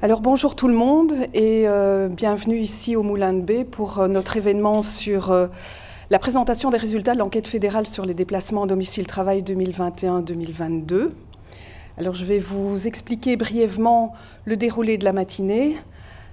Alors bonjour tout le monde et bienvenue ici au Moulin de Bé pour notre événement sur la présentation des résultats de l'enquête fédérale sur les déplacements domicile-travail 2021-2022. Alors je vais vous expliquer brièvement le déroulé de la matinée.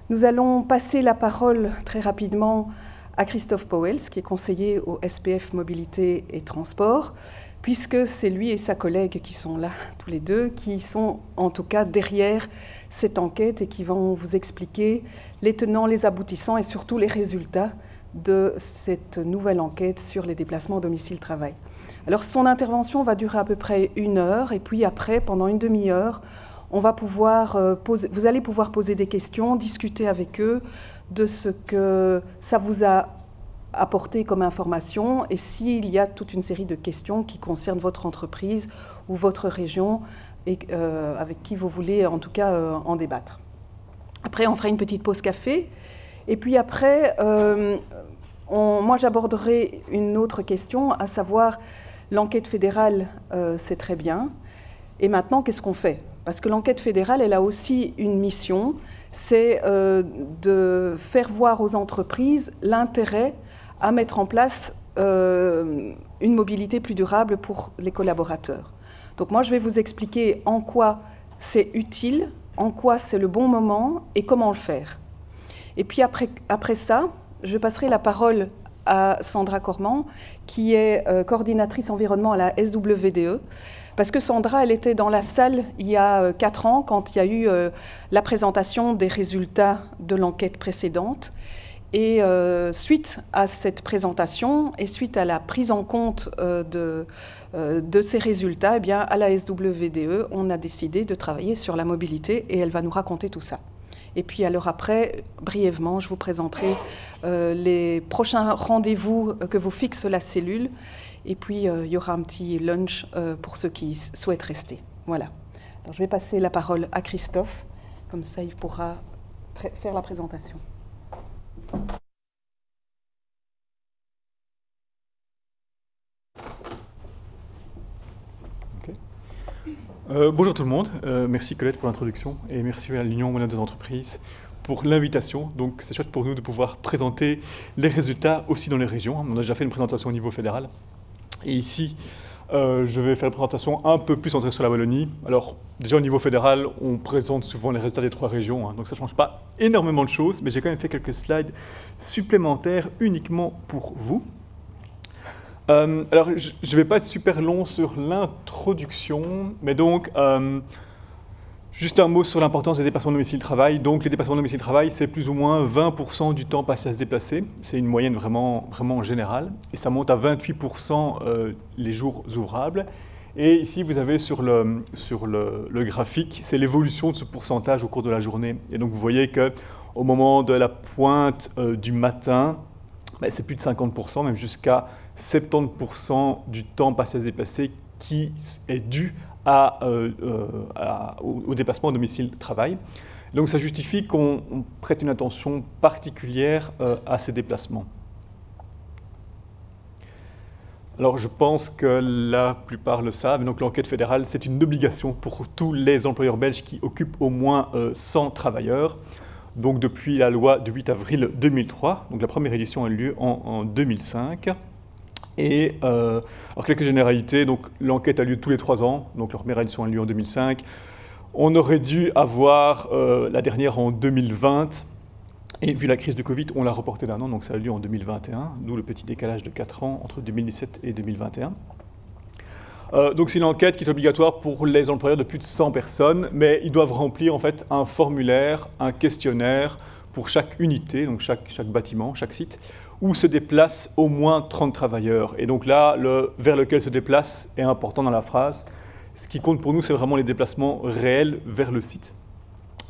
Nous allons passer la parole très rapidement à Christophe Pauwels, qui est conseiller au SPF Mobilité et Transport, puisque c'est lui et sa collègue qui sont là, tous les deux, qui sont en tout cas derrière cette enquête et qui vont vous expliquer les tenants, les aboutissants et surtout les résultats de cette nouvelle enquête sur les déplacements domicile-travail. Alors son intervention va durer à peu près 1 heure et puis après, pendant une demi-heure, on va pouvoir vous allez pouvoir poser des questions, discuter avec eux de ce que ça vous a apporté comme information et s'il y a toute une série de questions qui concernent votre entreprise ou votre région et avec qui vous voulez en tout cas en débattre. Après, on fera une petite pause café et puis après, moi j'aborderai une autre question, à savoir l'enquête fédérale, c'est très bien. Et maintenant, qu'est-ce qu'on fait? Parce que l'enquête fédérale, elle a aussi une mission, c'est de faire voir aux entreprises l'intérêt à mettre en place une mobilité plus durable pour les collaborateurs. Donc moi, je vais vous expliquer en quoi c'est utile, en quoi c'est le bon moment et comment le faire. Et puis après ça, je passerai la parole à Sandra Cormand, qui est coordinatrice environnement à la SWDE, parce que Sandra, elle était dans la salle il y a 4 ans, quand il y a eu la présentation des résultats de l'enquête précédente. Et suite à cette présentation et suite à la prise en compte de ces résultats, eh bien, à la SWDE, on a décidé de travailler sur la mobilité et elle va nous raconter tout ça. Et puis alors après, brièvement, je vous présenterai les prochains rendez-vous que vous fixe la cellule. Et puis il y aura un petit lunch pour ceux qui souhaitent rester. Voilà. Alors, je vais passer la parole à Christophe, comme ça il pourra faire la présentation. Bonjour tout le monde, merci Colette pour l'introduction et merci à l'Union Moulin des Entreprises pour l'invitation. Donc c'est chouette pour nous de pouvoir présenter les résultats aussi dans les régions. On a déjà fait une présentation au niveau fédéral et ici je vais faire une présentation un peu plus centrée sur la Wallonie. Alors déjà au niveau fédéral, on présente souvent les résultats des 3 régions, donc ça ne change pas énormément de choses, mais j'ai quand même fait quelques slides supplémentaires uniquement pour vous. Alors, je ne vais pas être super long sur l'introduction, mais donc, juste un mot sur l'importance des déplacements domicile-travail. Donc, les déplacements domicile-travail, c'est plus ou moins 20% du temps passé à se déplacer. C'est une moyenne vraiment générale. Et ça monte à 28% les jours ouvrables. Et ici, vous avez sur le graphique, c'est l'évolution de ce pourcentage au cours de la journée. Et donc, vous voyez qu'au moment de la pointe du matin, c'est plus de 50%, même jusqu'à 70% du temps passé à se déplacer qui est dû au déplacement domicile-travail. Donc ça justifie qu'on prête une attention particulière à ces déplacements. Alors je pense que la plupart le savent, donc l'enquête fédérale, c'est une obligation pour tous les employeurs belges qui occupent au moins 100 travailleurs. Donc depuis la loi du 8 avril 2003, donc la première édition a eu lieu en 2005. Et alors quelques généralités, donc l'enquête a lieu tous les 3 ans, donc la première édition a eu lieu en 2005. On aurait dû avoir la dernière en 2020, et vu la crise du Covid, on l'a reporté d'1 an, donc ça a eu lieu en 2021, d'où le petit décalage de 4 ans entre 2017 et 2021. Donc c'est une enquête qui est obligatoire pour les employeurs de plus de 100 personnes, mais ils doivent remplir en fait un formulaire, un questionnaire pour chaque unité, donc chaque bâtiment, chaque site, où se déplacent au moins 30 travailleurs. Et donc là, vers lequel se déplacent est important dans la phrase. Ce qui compte pour nous, c'est vraiment les déplacements réels vers le site.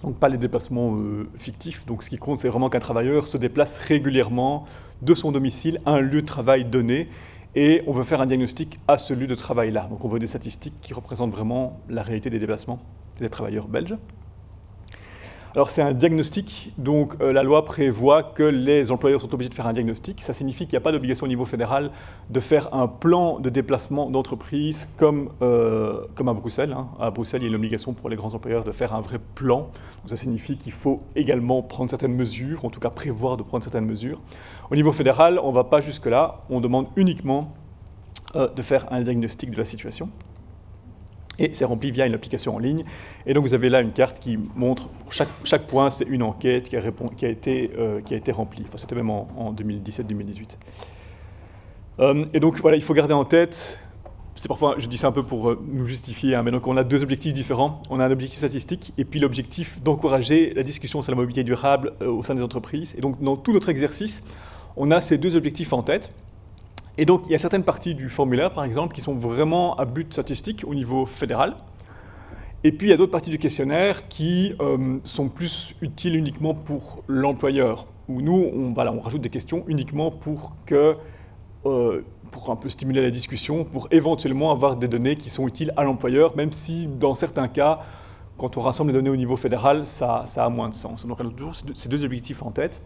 Donc pas les déplacements fictifs. Donc ce qui compte, c'est vraiment qu'un travailleur se déplace régulièrement de son domicile à un lieu de travail donné. Et on veut faire un diagnostic à ce lieu de travail-là. Donc on veut des statistiques qui représentent vraiment la réalité des déplacements des travailleurs belges. Alors c'est un diagnostic, donc la loi prévoit que les employeurs sont obligés de faire un diagnostic. Ça signifie qu'il n'y a pas d'obligation au niveau fédéral de faire un plan de déplacement d'entreprise comme à Bruxelles. À Bruxelles, il y a une obligation pour les grands employeurs de faire un vrai plan. Donc, ça signifie qu'il faut également prendre certaines mesures, en tout cas prévoir de prendre certaines mesures. Au niveau fédéral, on ne va pas jusque-là, on demande uniquement de faire un diagnostic de la situation. Et c'est rempli via une application en ligne. Et donc vous avez là une carte qui montre, pour chaque point, c'est une enquête qui a été remplie. Enfin, c'était même en 2017-2018. Et donc voilà, il faut garder en tête, c'est parfois, je dis ça un peu pour nous justifier, mais donc on a deux objectifs différents. On a un objectif statistique et puis l'objectif d'encourager la discussion sur la mobilité durable au sein des entreprises. Et donc dans tout notre exercice, on a ces deux objectifs en tête. Et donc, il y a certaines parties du formulaire, par exemple, qui sont vraiment à but statistique au niveau fédéral. Et puis, il y a d'autres parties du questionnaire qui sont plus utiles uniquement pour l'employeur. Où nous, on rajoute des questions uniquement pour un peu stimuler la discussion, pour éventuellement avoir des données qui sont utiles à l'employeur, même si, dans certains cas, quand on rassemble les données au niveau fédéral, ça a moins de sens. Donc, on a toujours ces deux objectifs en tête.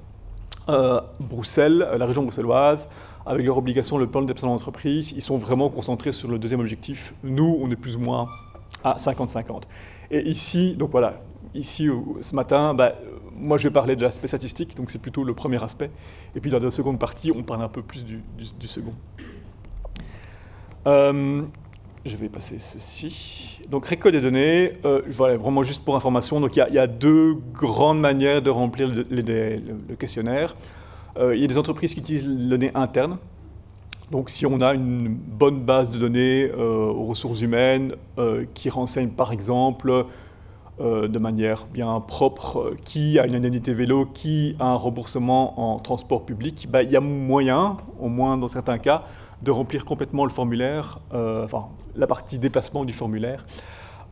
Bruxelles, la région bruxelloise, avec leur obligation, le plan de déplacement d'entreprise, ils sont vraiment concentrés sur le deuxième objectif. Nous, on est plus ou moins à 50-50. Et ici, donc voilà, ici, ce matin, moi je vais parler de l'aspect statistique, donc c'est plutôt le premier aspect. Et puis dans la seconde partie, on parle un peu plus du second. Je vais passer ceci. Donc récolte des données, voilà, vraiment juste pour information, donc il y a deux grandes manières de remplir le questionnaire. Il y a des entreprises qui utilisent les données internes. Donc si on a une bonne base de données aux ressources humaines qui renseigne par exemple de manière bien propre qui a une indemnité vélo, qui a un remboursement en transport public, il y a moyen, au moins dans certains cas, de remplir complètement le formulaire, enfin la partie déplacement du formulaire,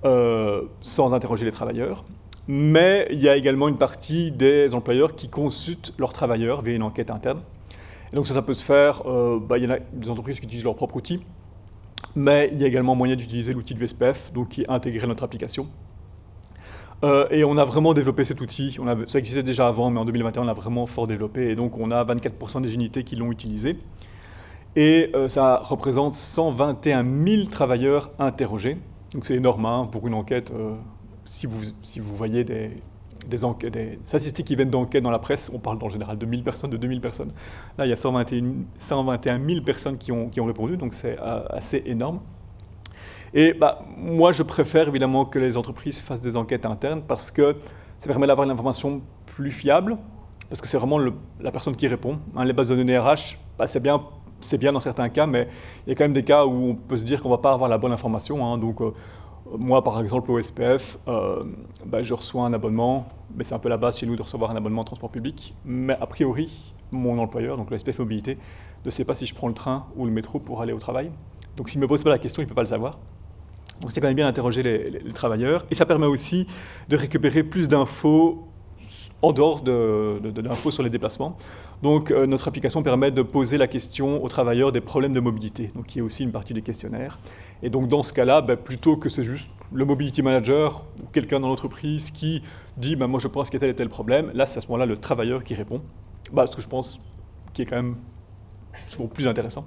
sans interroger les travailleurs. Mais il y a également une partie des employeurs qui consultent leurs travailleurs via une enquête interne. Et donc ça peut se faire, il y en a des entreprises qui utilisent leur propre outil, mais il y a également moyen d'utiliser l'outil du SPF, donc qui est intégré à notre application. Et on a vraiment développé cet outil, ça existait déjà avant, mais en 2021 on l'a vraiment fort développé, et donc on a 24% des unités qui l'ont utilisé. Et ça représente 121 000 travailleurs interrogés, donc c'est énorme pour une enquête. Si vous voyez des statistiques qui viennent d'enquêtes dans la presse, on parle en général de 1000 personnes, de 2000 personnes. Là, il y a 121 000 personnes qui ont répondu, donc c'est assez énorme. Et moi, je préfère évidemment que les entreprises fassent des enquêtes internes parce que ça permet d'avoir une information plus fiable, parce que c'est vraiment la personne qui répond. Les bases de données RH, c'est bien dans certains cas, mais il y a quand même des cas où on peut se dire qu'on ne va pas avoir la bonne information. Donc, moi, par exemple, au SPF, je reçois un abonnement, mais c'est un peu la base chez nous de recevoir un abonnement en transport public. Mais a priori, mon employeur, donc le SPF Mobilité, ne sait pas si je prends le train ou le métro pour aller au travail. Donc s'il ne me pose pas la question, il ne peut pas le savoir. Donc c'est quand même bien d'interroger les travailleurs. Et ça permet aussi de récupérer plus d'infos en dehors d'infos sur les déplacements. Donc notre application permet de poser la question aux travailleurs des problèmes de mobilité, donc qui est aussi une partie des questionnaires. Et donc dans ce cas-là, plutôt que c'est juste le mobility manager ou quelqu'un dans l'entreprise qui dit moi je pense qu'il y a tel et tel problème, là c'est à ce moment-là le travailleur qui répond. Ce que je pense qui est quand même souvent plus intéressant.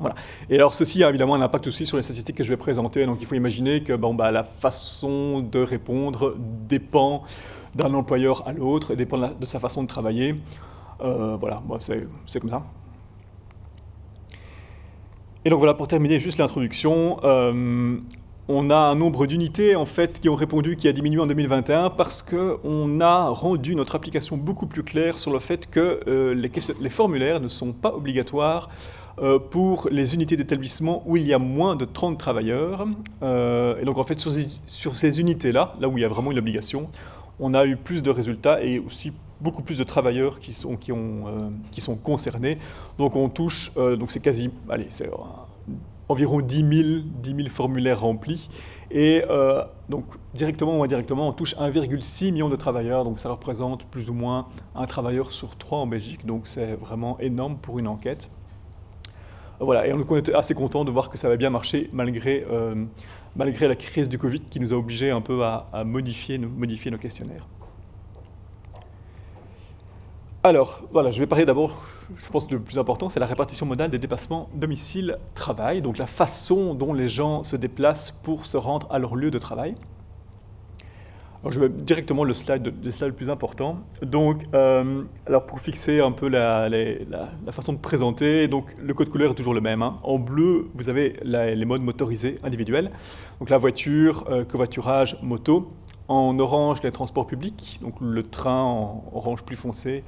Voilà. Et alors ceci a évidemment un impact aussi sur les statistiques que je vais présenter. Donc il faut imaginer que la façon de répondre dépend d'un employeur à l'autre, dépend de sa façon de travailler. Voilà, c'est comme ça. Et donc voilà, pour terminer juste l'introduction, on a un nombre d'unités en fait qui ont répondu qui a diminué en 2021 parce qu'on a rendu notre application beaucoup plus claire sur le fait que les formulaires ne sont pas obligatoires pour les unités d'établissement où il y a moins de 30 travailleurs. Et donc en fait sur ces unités-là, là où il y a vraiment une obligation, on a eu plus de résultats et aussi beaucoup plus de travailleurs qui sont concernés. Donc on touche, donc c'est quasi, c'est environ 10 000 formulaires remplis. Et donc directement ou indirectement, on touche 1,6 million de travailleurs. Donc ça représente plus ou moins un travailleur sur 3 en Belgique. Donc c'est vraiment énorme pour une enquête. Voilà, et on était assez content de voir que ça avait bien marché malgré la crise du Covid qui nous a obligés un peu à modifier nos questionnaires. Alors, voilà, je vais parler d'abord, je pense que le plus important, c'est la répartition modale des déplacements domicile-travail, donc la façon dont les gens se déplacent pour se rendre à leur lieu de travail. Alors, je vais directement le slide le plus important. Donc, alors pour fixer un peu la façon de présenter, donc le code couleur est toujours le même, hein. En bleu, vous avez les modes motorisés individuels, donc la voiture, covoiturage, moto. En orange, les transports publics, donc le train en orange plus foncé,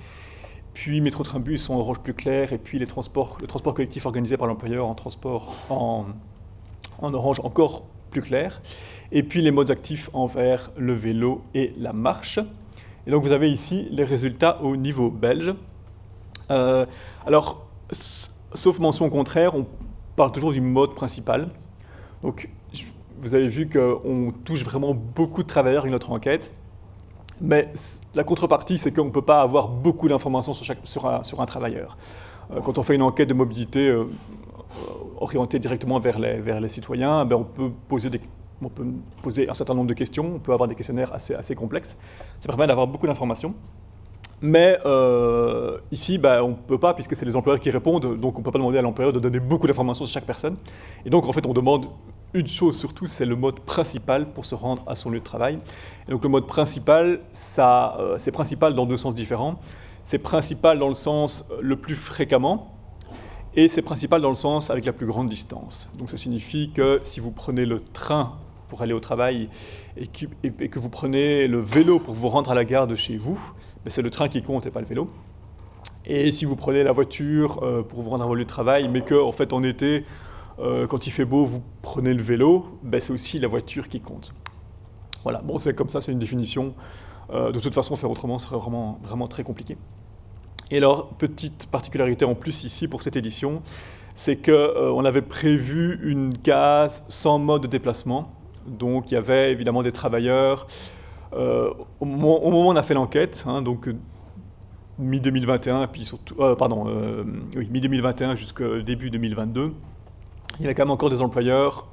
puis métro, train, bus en orange plus clair, et puis le transport collectif organisé par l'employeur en orange encore plus clair, et puis les modes actifs en vert, le vélo et la marche. Et donc vous avez ici les résultats au niveau belge. Alors, sauf mention contraire, on parle toujours du mode principal. Donc, vous avez vu qu'on touche vraiment beaucoup de travailleurs avec notre enquête, mais la contrepartie, c'est qu'on ne peut pas avoir beaucoup d'informations sur un travailleur. Quand on fait une enquête de mobilité orientée directement vers les citoyens, ben on peut poser un certain nombre de questions, on peut avoir des questionnaires assez complexes. Ça permet d'avoir beaucoup d'informations. Mais ici, on ne peut pas, puisque c'est les employeurs qui répondent, donc on ne peut pas demander à l'employeur de donner beaucoup d'informations sur chaque personne. Et donc, en fait, on demande une chose surtout, c'est le mode principal pour se rendre à son lieu de travail. Et donc, le mode principal, c'est principal dans deux sens différents. C'est principal dans le sens le plus fréquemment, et c'est principal dans le sens avec la plus grande distance. Donc, ça signifie que si vous prenez le train pour aller au travail et que vous prenez le vélo pour vous rendre à la gare de chez vous, c'est le train qui compte et pas le vélo. Et si vous prenez la voiture pour vous rendre à votre lieu de travail, mais qu'en fait en été, quand il fait beau, vous prenez le vélo, c'est aussi la voiture qui compte. Voilà, bon, c'est comme ça, c'est une définition. De toute façon, faire autrement serait vraiment très compliqué. Et alors, petite particularité en plus ici pour cette édition, c'est qu'on avait prévu une case sans mode de déplacement. Donc il y avait évidemment des travailleurs. Au moment où on a fait l'enquête, hein, donc mi-2021, puis surtout, mi-2021 jusqu'au début 2022, il y avait quand même encore des employeurs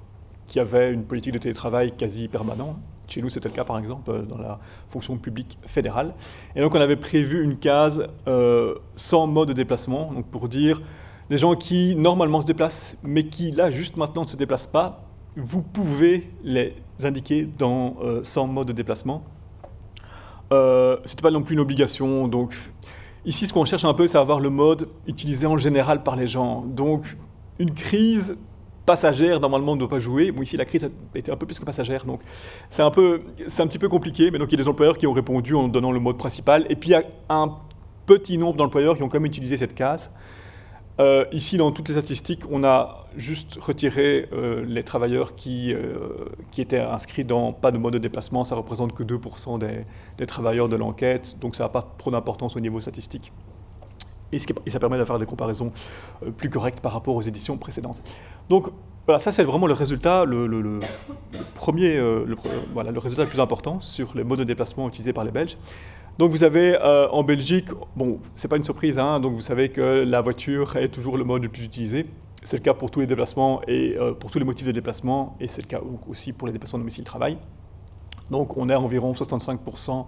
qui avaient une politique de télétravail quasi permanente. Chez nous, c'était le cas, par exemple, dans la fonction publique fédérale. Et donc, on avait prévu une case sans mode de déplacement, donc pour dire les gens qui, normalement, se déplacent, mais qui, là, juste maintenant, ne se déplacent pas, vous pouvez les indiquer dans sans mode de déplacement. Ce n'était pas non plus une obligation. Donc, ici, ce qu'on cherche un peu, c'est avoir le mode utilisé en général par les gens. Donc, une crise passagère, normalement, ne doit pas jouer. Bon, ici, la crise a été un peu plus que passagère, donc c'est un petit peu compliqué. Mais donc, il y a des employeurs qui ont répondu en donnant le mode principal. Et puis, il y a un petit nombre d'employeurs qui ont quand même utilisé cette case. Ici, dans toutes les statistiques, on a juste retiré les travailleurs qui étaient inscrits dans pas de mode de déplacement. Ça représente que 2% des travailleurs de l'enquête, donc ça n'a pas trop d'importance au niveau statistique. Et ça permet d'avoir des comparaisons plus correctes par rapport aux éditions précédentes. Donc voilà, ça c'est vraiment le résultat, le résultat le plus important sur les modes de déplacement utilisés par les Belges. Donc vous avez en Belgique, bon, c'est pas une surprise, hein, donc vous savez que la voiture est toujours le mode le plus utilisé. C'est le cas pour tous les déplacements et pour tous les motifs de déplacement, et c'est le cas aussi pour les déplacements domicile-travail. Donc on est à environ 65%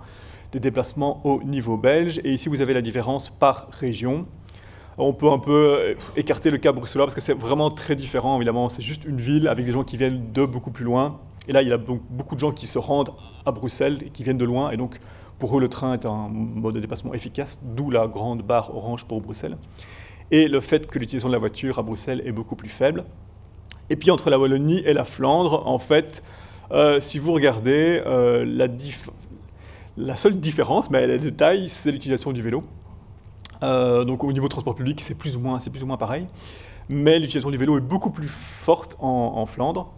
des déplacements au niveau belge, et ici vous avez la différence par région. On peut un peu écarter le cas bruxellois parce que c'est vraiment très différent, évidemment. C'est juste une ville avec des gens qui viennent de beaucoup plus loin. Et là, il y a donc beaucoup de gens qui se rendent à Bruxelles et qui viennent de loin. Et donc, pour eux, le train est un mode de déplacement efficace, d'où la grande barre orange pour Bruxelles. Et le fait que l'utilisation de la voiture à Bruxelles est beaucoup plus faible. Et puis, entre la Wallonie et la Flandre, en fait, si vous regardez, la seule différence, mais les détails, c'est l'utilisation du vélo. Donc au niveau transport public, c'est plus ou moins pareil. Mais l'utilisation du vélo est beaucoup plus forte en Flandre.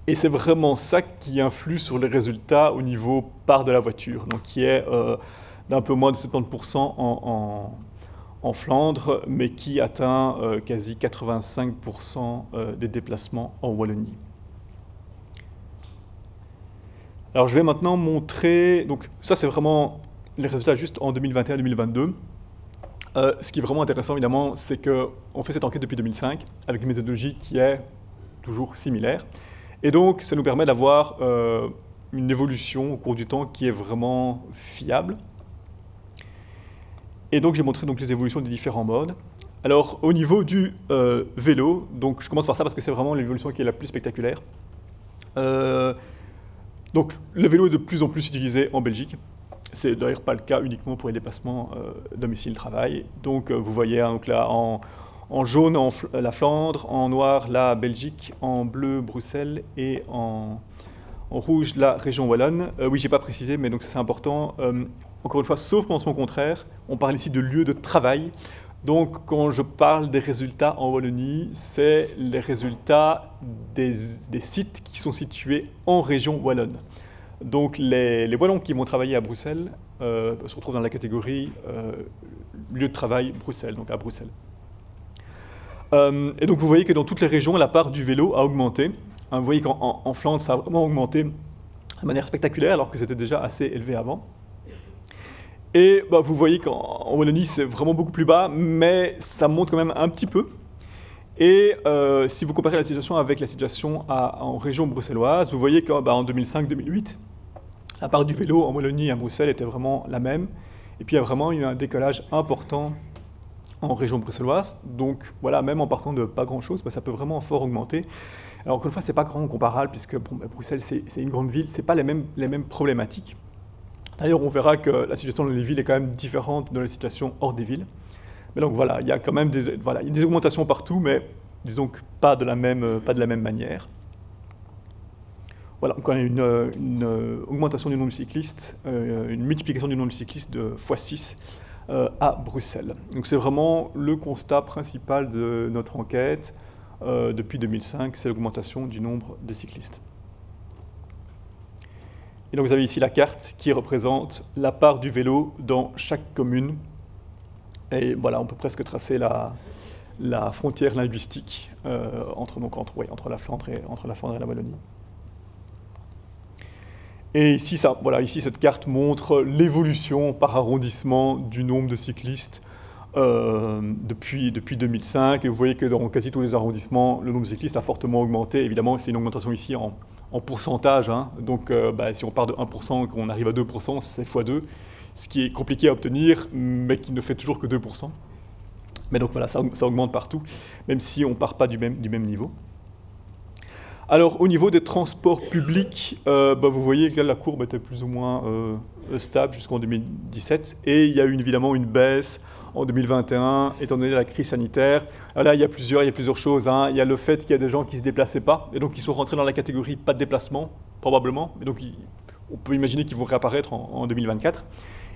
Et c'est vraiment ça qui influe sur les résultats au niveau part de la voiture, donc qui est d'un peu moins de 70% en Flandre, mais qui atteint quasi 85% des déplacements en Wallonie. Alors je vais maintenant montrer, donc ça c'est vraiment les résultats juste en 2021-2022. Ce qui est vraiment intéressant évidemment, c'est qu'on fait cette enquête depuis 2005 avec une méthodologie qui est toujours similaire. Et donc ça nous permet d'avoir une évolution au cours du temps qui est vraiment fiable. Et donc j'ai montré donc les évolutions des différents modes. Alors au niveau du vélo, donc je commence par ça parce que c'est vraiment l'évolution qui est la plus spectaculaire. Donc le vélo est de plus en plus utilisé en Belgique. C'est d'ailleurs pas le cas uniquement pour les déplacements domicile-travail. Donc vous voyez hein, donc là en jaune la Flandre, en noir la Belgique, en bleu Bruxelles et en rouge la région wallonne. Oui, j'ai pas précisé, mais donc c'est important. Encore une fois, sauf mention contraire, on parle ici de lieu de travail. Donc quand je parle des résultats en Wallonie, c'est les résultats des sites qui sont situés en région wallonne. Donc les Wallons qui vont travailler à Bruxelles se retrouvent dans la catégorie lieu de travail Bruxelles, donc à Bruxelles. Et donc vous voyez que dans toutes les régions, la part du vélo a augmenté. Hein, vous voyez qu'en Flandre, ça a vraiment augmenté de manière spectaculaire, alors que c'était déjà assez élevé avant. Et bah, vous voyez qu'en Wallonie, c'est vraiment beaucoup plus bas, mais ça monte quand même un petit peu. Et si vous comparez la situation avec la situation en région bruxelloise, vous voyez qu'en 2005-2008, la part du vélo en Wallonie et à Bruxelles était vraiment la même. Et puis il y a vraiment eu un décollage important en région bruxelloise. Donc voilà, même en partant de pas grand-chose, bah, ça peut vraiment fort augmenter. Alors encore une fois, ce n'est pas grand comparable, puisque bon, Bruxelles, c'est une grande ville, ce n'est pas les mêmes problématiques. D'ailleurs, on verra que la situation dans les villes est quand même différente de la situation hors des villes. Mais donc voilà, il y a quand même des augmentations partout, mais disons que pas de la même manière. Voilà, donc on a une augmentation du nombre de cyclistes, une multiplication du nombre de cyclistes de x6 à Bruxelles. Donc c'est vraiment le constat principal de notre enquête depuis 2005, c'est l'augmentation du nombre de cyclistes. Et donc vous avez ici la carte qui représente la part du vélo dans chaque commune. Et voilà, on peut presque tracer la frontière linguistique entre la Flandre et la Wallonie. Et ici, ici, cette carte montre l'évolution par arrondissement du nombre de cyclistes depuis 2005. Et vous voyez que dans quasi tous les arrondissements, le nombre de cyclistes a fortement augmenté. Évidemment, c'est une augmentation ici en pourcentage. Hein. Donc, si on part de 1% et qu'on arrive à 2%, c'est x2. Ce qui est compliqué à obtenir, mais qui ne fait toujours que 2%. Mais donc voilà, ça augmente partout, même si on ne part pas du même niveau. Alors, au niveau des transports publics, vous voyez que là, la courbe était plus ou moins stable jusqu'en 2017. Et il y a eu évidemment une baisse en 2021, étant donné la crise sanitaire. Là, il y a plusieurs choses. Hein. Il y a le fait qu'il y a des gens qui ne se déplaçaient pas, et donc qui sont rentrés dans la catégorie pas de déplacement, probablement. Et donc, on peut imaginer qu'ils vont réapparaître en 2024.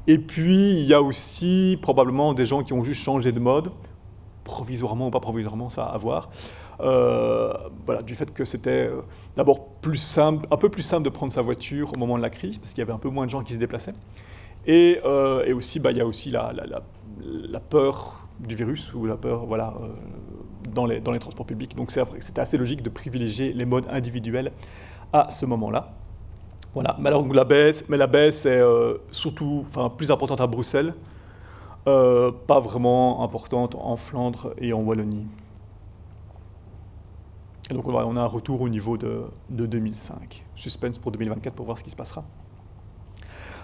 Et puis, il y a aussi probablement des gens qui ont juste changé de mode, provisoirement ou pas provisoirement, ça à voir. Voilà, du fait que c'était d'abord un peu plus simple de prendre sa voiture au moment de la crise, parce qu'il y avait un peu moins de gens qui se déplaçaient. Et aussi, il y a aussi la peur du virus, ou la peur dans les transports publics. Donc c'était assez logique de privilégier les modes individuels à ce moment-là. Voilà. Mais alors la baisse est surtout plus importante à Bruxelles, pas vraiment importante en Flandre et en Wallonie. Et donc on a un retour au niveau de 2005. Suspense pour 2024 pour voir ce qui se passera.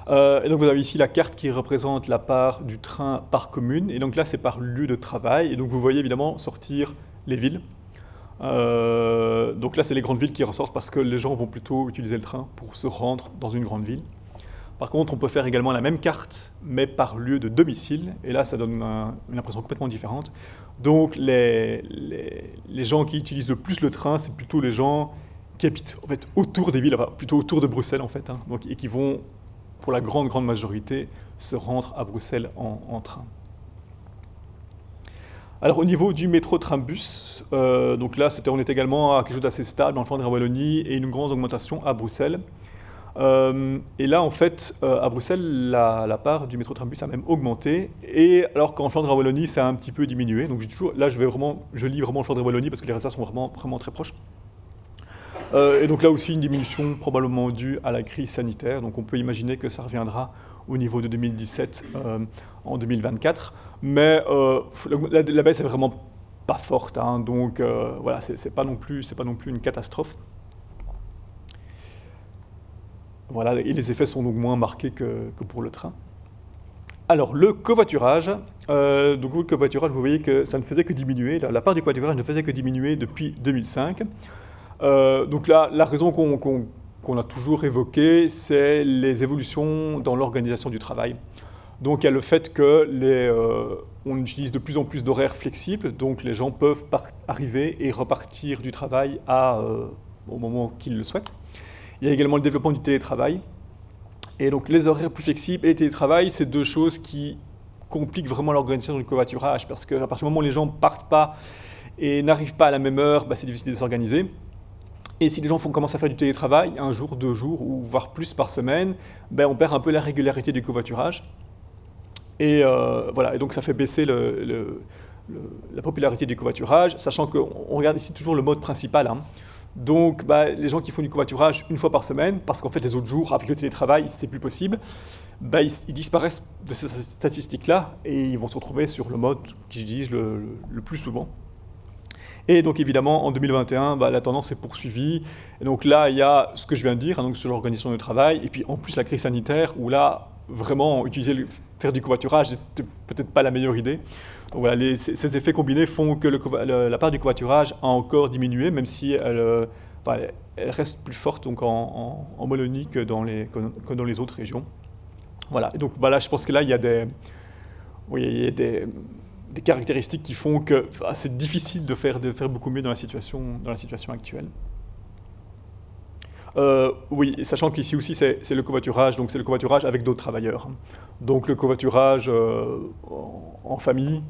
Et donc vous avez ici la carte qui représente la part du train par commune. Et donc là, c'est par lieu de travail. Et donc vous voyez évidemment sortir les villes. Donc là, c'est les grandes villes qui ressortent parce que les gens vont plutôt utiliser le train pour se rendre dans une grande ville. Par contre, on peut faire également la même carte, mais par lieu de domicile. Et là, ça donne une impression complètement différente. Donc les gens qui utilisent le plus le train, c'est plutôt les gens qui habitent en fait, autour des villes, enfin, plutôt autour de Bruxelles en fait, hein, donc, et qui vont, pour la grande majorité, se rendre à Bruxelles en train. Alors au niveau du métro tram-bus, donc là on est également à quelque chose d'assez stable en Flandre et en Wallonie et une grande augmentation à Bruxelles. Et là en fait à Bruxelles la part du métro tram-bus a même augmenté, et alors qu'en Flandre et en Wallonie ça a un petit peu diminué. Donc là je lis vraiment Flandre et Wallonie parce que les résultats sont vraiment très proches. Et donc là aussi une diminution probablement due à la crise sanitaire, donc on peut imaginer que ça reviendra au niveau de 2017 en 2024, mais la baisse est vraiment pas forte, hein, donc voilà, c'est pas non plus une catastrophe. Voilà, et les effets sont donc moins marqués que pour le train. Alors, le covoiturage, donc le covoiturage, vous voyez que ça ne faisait que diminuer, la part du covoiturage ne faisait que diminuer depuis 2005. Donc là, la raison qu'on a toujours évoquée, c'est les évolutions dans l'organisation du travail. Donc il y a le fait que on utilise de plus en plus d'horaires flexibles, donc les gens peuvent arriver et repartir du travail au moment qu'ils le souhaitent. Il y a également le développement du télétravail. Et donc les horaires plus flexibles et le télétravail, c'est deux choses qui compliquent vraiment l'organisation du covoiturage, parce qu'à partir du moment où les gens ne partent pas et n'arrivent pas à la même heure, c'est difficile de s'organiser. Et si les gens commencent à faire du télétravail, un jour, 2 jours, ou voire plus par semaine, on perd un peu la régularité du covoiturage. Et voilà, et donc ça fait baisser la popularité du covoiturage, sachant qu'on regarde ici toujours le mode principal. Donc les gens qui font du covoiturage une fois par semaine, parce qu'en fait les autres jours, avec le télétravail, c'est plus possible, ils disparaissent de ces statistiques-là et ils vont se retrouver sur le mode qu'ils utilisent le plus souvent. Et donc évidemment, en 2021, la tendance est poursuivie. Et donc là, il y a ce que je viens de dire, donc sur l'organisation du travail, et puis en plus la crise sanitaire, où là, vraiment, faire du covoiturage, c'est peut-être pas la meilleure idée. Donc voilà, ces effets combinés font que la part du covoiturage a encore diminué, même si elle reste plus forte donc en Wallonie que dans les autres régions. Voilà, et donc je pense que là, il y a des caractéristiques qui font que c'est difficile de faire beaucoup mieux dans la situation actuelle. Oui, sachant qu'ici aussi c'est le covoiturage, donc c'est le covoiturage avec d'autres travailleurs. Donc le covoiturage en famille,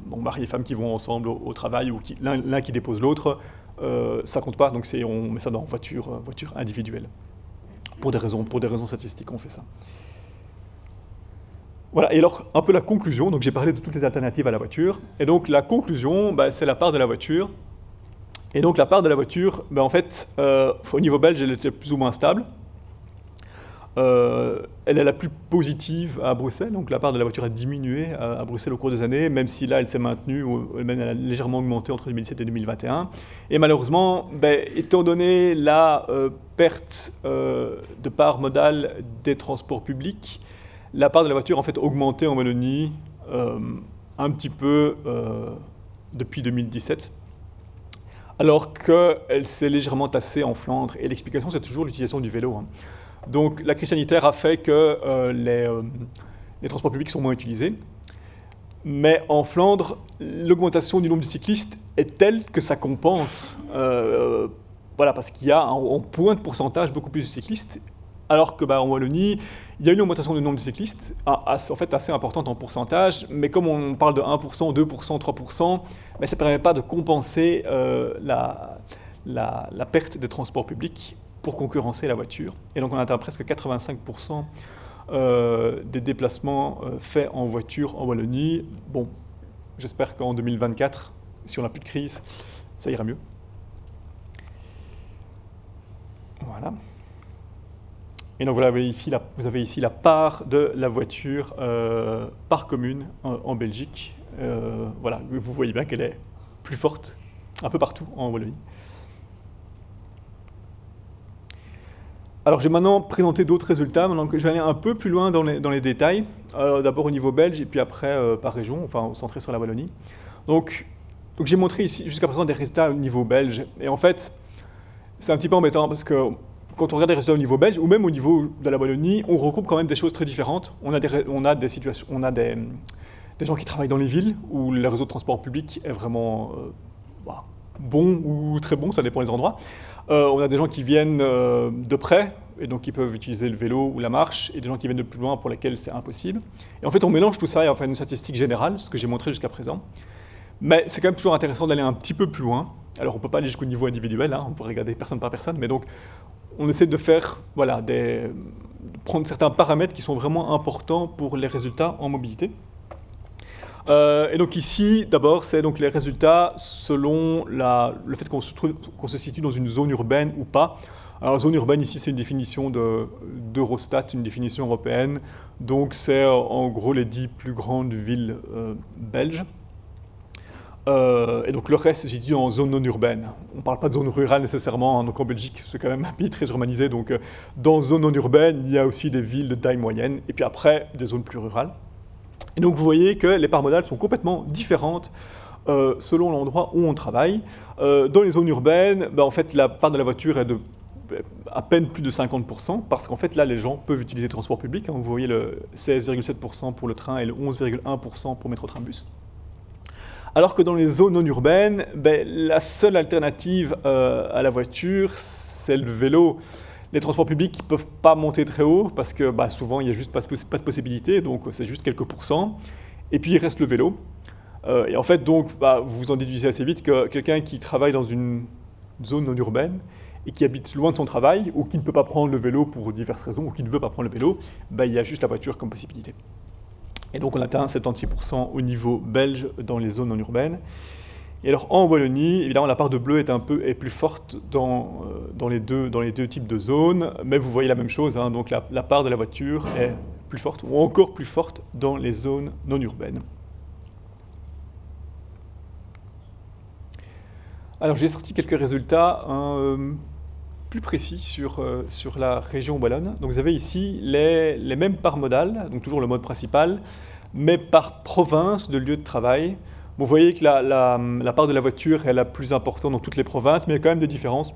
mari et femme qui vont ensemble au travail, ou l'un qui dépose l'autre, ça compte pas, donc on met ça dans voiture individuelle. Pour des raisons statistiques, on fait ça. Voilà, et alors un peu la conclusion, donc j'ai parlé de toutes les alternatives à la voiture, et donc la conclusion, c'est la part de la voiture. Et donc la part de la voiture, en fait, au niveau belge, elle était plus ou moins stable. Elle est la plus positive à Bruxelles, donc la part de la voiture a diminué à Bruxelles au cours des années, même si là elle s'est maintenue, ou même elle a légèrement augmenté entre 2017 et 2021. Et malheureusement, étant donné la perte de part modale des transports publics, la part de la voiture en fait augmenté en Wallonie un petit peu depuis 2017, alors qu'elle s'est légèrement tassée en Flandre. Et l'explication, c'est toujours l'utilisation du vélo. Donc la crise sanitaire a fait que les transports publics sont moins utilisés. Mais en Flandre, l'augmentation du nombre de cyclistes est telle que ça compense. Voilà, parce qu'il y a en point de pourcentage beaucoup plus de cyclistes. Alors que en Wallonie, il y a une augmentation du nombre de cyclistes, en fait assez importante en pourcentage, mais comme on parle de 1%, 2%, 3%, ça ne permet pas de compenser la perte des transports publics pour concurrencer la voiture. Et donc on atteint presque 85% des déplacements faits en voiture en Wallonie. Bon, j'espère qu'en 2024, si on n'a plus de crise, ça ira mieux. Voilà. Et donc vous avez ici la part de la voiture par commune en Belgique. Voilà, vous voyez bien qu'elle est plus forte un peu partout en Wallonie. Alors j'ai maintenant présenté d'autres résultats, maintenant que je vais aller un peu plus loin dans les détails. D'abord au niveau belge et puis après par région, enfin centré sur la Wallonie. Donc j'ai montré ici jusqu'à présent des résultats au niveau belge. Et en fait, c'est un petit peu embêtant parce que quand on regarde les résultats au niveau belge, ou même au niveau de la Wallonie, on regroupe quand même des choses très différentes. On a des gens qui travaillent dans les villes, où le réseau de transport public est vraiment bon ou très bon, ça dépend des endroits. On a des gens qui viennent de près, et donc qui peuvent utiliser le vélo ou la marche, et des gens qui viennent de plus loin pour lesquels c'est impossible. Et en fait, on mélange tout ça et on fait une statistique générale, ce que j'ai montré jusqu'à présent. Mais c'est quand même toujours intéressant d'aller un petit peu plus loin. Alors on ne peut pas aller jusqu'au niveau individuel, on peut regarder personne par personne, mais donc on essaie de faire, prendre certains paramètres qui sont vraiment importants pour les résultats en mobilité. Et donc ici, d'abord, c'est donc les résultats selon le fait qu'on se situe dans une zone urbaine ou pas. Alors, zone urbaine, ici, c'est une définition d'Eurostat, une définition européenne. Donc, c'est en gros les 10 plus grandes villes belges. Et donc le reste se situe en zone non urbaine. On ne parle pas de zone rurale nécessairement, hein, donc en Belgique c'est quand même un pays très urbanisé, donc dans zone non urbaine il y a aussi des villes de taille moyenne, et puis après des zones plus rurales. Et donc vous voyez que les parts modales sont complètement différentes selon l'endroit où on travaille. Dans les zones urbaines, en fait la part de la voiture est de à peine plus de 50%, parce qu'en fait là les gens peuvent utiliser le transport public, hein, vous voyez le 16,7% pour le train et le 11,1% pour métro train-bus. Alors que dans les zones non urbaines, la seule alternative à la voiture, c'est le vélo. Les transports publics ne peuvent pas monter très haut parce que souvent il n'y a juste pas de possibilité, donc c'est juste quelques pourcents. Et puis il reste le vélo. Et en fait, donc, vous vous en déduisez assez vite que quelqu'un qui travaille dans une zone non urbaine et qui habite loin de son travail, ou qui ne peut pas prendre le vélo pour diverses raisons, ou qui ne veut pas prendre le vélo, il y a juste la voiture comme possibilité. Et donc on atteint 76% au niveau belge dans les zones non urbaines. Et alors en Wallonie, évidemment la part de bleu est plus forte dans les deux types de zones, mais vous voyez la même chose, hein, donc la part de la voiture est plus forte, ou encore plus forte dans les zones non urbaines. Alors j'ai sorti quelques résultats plus précis sur la région wallonne. Donc vous avez ici les mêmes parts modales, donc toujours le mode principal, mais par province de lieu de travail. Vous voyez que la part de la voiture est la plus importante dans toutes les provinces, mais il y a quand même des différences.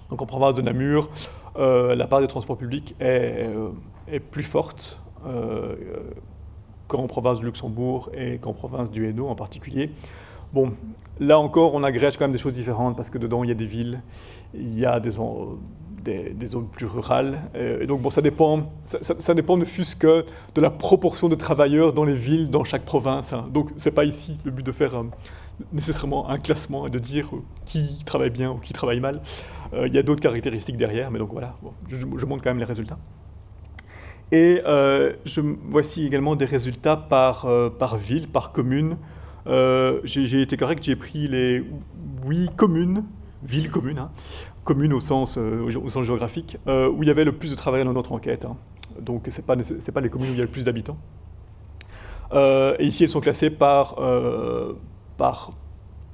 Donc en province de Namur, la part des transports publics est plus forte qu'en province de Luxembourg et qu'en province du Hainaut en particulier. Bon, là encore, on agrège quand même des choses différentes parce que dedans, il y a des villes, il y a des zones plus rurales. Et donc, bon, ça dépend ne fût-ce que de la proportion de travailleurs dans les villes, dans chaque province. Hein. Donc, ce n'est pas ici le but de faire nécessairement un classement et de dire qui travaille bien ou qui travaille mal. Il y a d'autres caractéristiques derrière, mais donc voilà, bon, je montre quand même les résultats. Et voici également des résultats par ville, par commune. J'ai été correct, j'ai pris les 8 communes, villes-communes, hein, communes au sens géographique, où il y avait le plus de travailleurs dans notre enquête. Hein. Donc ce n'est pas les communes où il y a le plus d'habitants. Et ici, elles sont classées par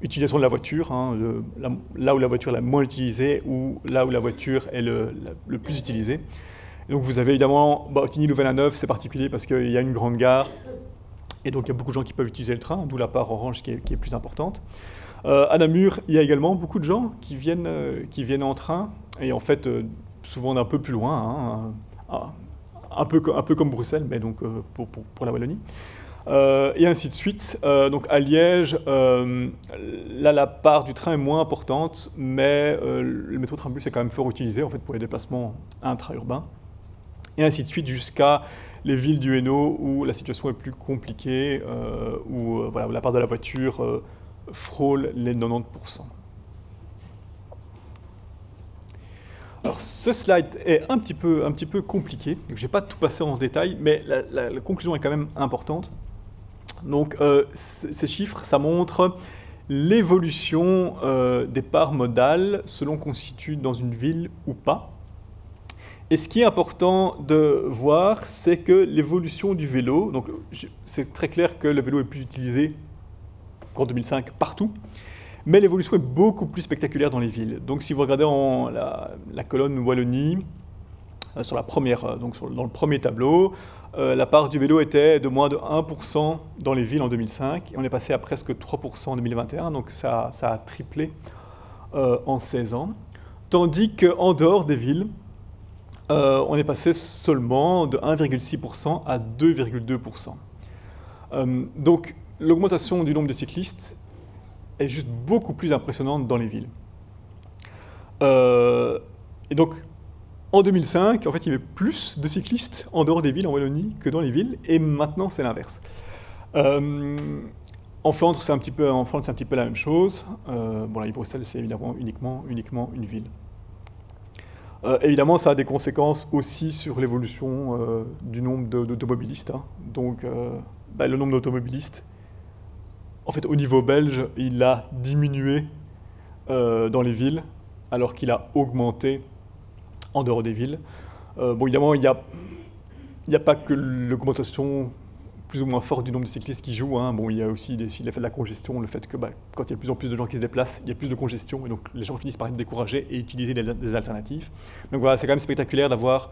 utilisation de la voiture, hein, là où la voiture est la moins utilisée, ou là où la voiture est le plus utilisée. Et donc vous avez évidemment, Tigny-Louvain-la-Neuve, c'est particulier parce qu'il y a une grande gare, et donc il y a beaucoup de gens qui peuvent utiliser le train, d'où la part orange qui est plus importante. À Namur, il y a également beaucoup de gens qui viennent en train, et en fait, souvent d'un peu plus loin, hein, un peu comme Bruxelles, mais donc pour la Wallonie. Et ainsi de suite. Donc à Liège, là la part du train est moins importante, mais le métro train-bus est quand même fort utilisé en fait, pour les déplacements intra-urbains. Et ainsi de suite jusqu'à les villes du Hainaut où la situation est plus compliquée, où la part de la voiture frôle les 90%. Alors ce slide est un petit peu compliqué, donc je ne vais pas tout passer en détail, mais la conclusion est quand même importante. Donc ces chiffres, ça montre l'évolution des parts modales selon qu'on se situe dans une ville ou pas. Et ce qui est important de voir, c'est que l'évolution du vélo, donc c'est très clair que le vélo est plus utilisé qu'en 2005 partout, mais l'évolution est beaucoup plus spectaculaire dans les villes. Donc si vous regardez la colonne Wallonie, sur la première, dans le premier tableau, la part du vélo était de moins de 1% dans les villes en 2005, et on est passé à presque 3% en 2021, donc ça a triplé en 16 ans. Tandis qu'en dehors des villes, on est passé seulement de 1,6% à 2,2%. Donc l'augmentation du nombre de cyclistes est juste beaucoup plus impressionnante dans les villes. Et donc, en 2005, en fait, il y avait plus de cyclistes en dehors des villes, en Wallonie, que dans les villes, et maintenant, c'est l'inverse. En Flandre, c'est un petit peu la même chose. Là, Bruxelles, c'est évidemment uniquement une ville. Évidemment, ça a des conséquences aussi sur l'évolution du nombre d'automobilistes. Hein. Donc, le nombre d'automobilistes, en fait, au niveau belge, il a diminué dans les villes, alors qu'il a augmenté en dehors des villes. Évidemment, il n'y a pas que l'augmentation plus ou moins forte du nombre de cyclistes qui jouent. Hein. Bon, il y a aussi l'effet de la congestion, le fait que quand il y a de plus en plus de gens qui se déplacent, il y a plus de congestion, et donc les gens finissent par être découragés et utiliser des alternatives. Donc voilà, c'est quand même spectaculaire d'avoir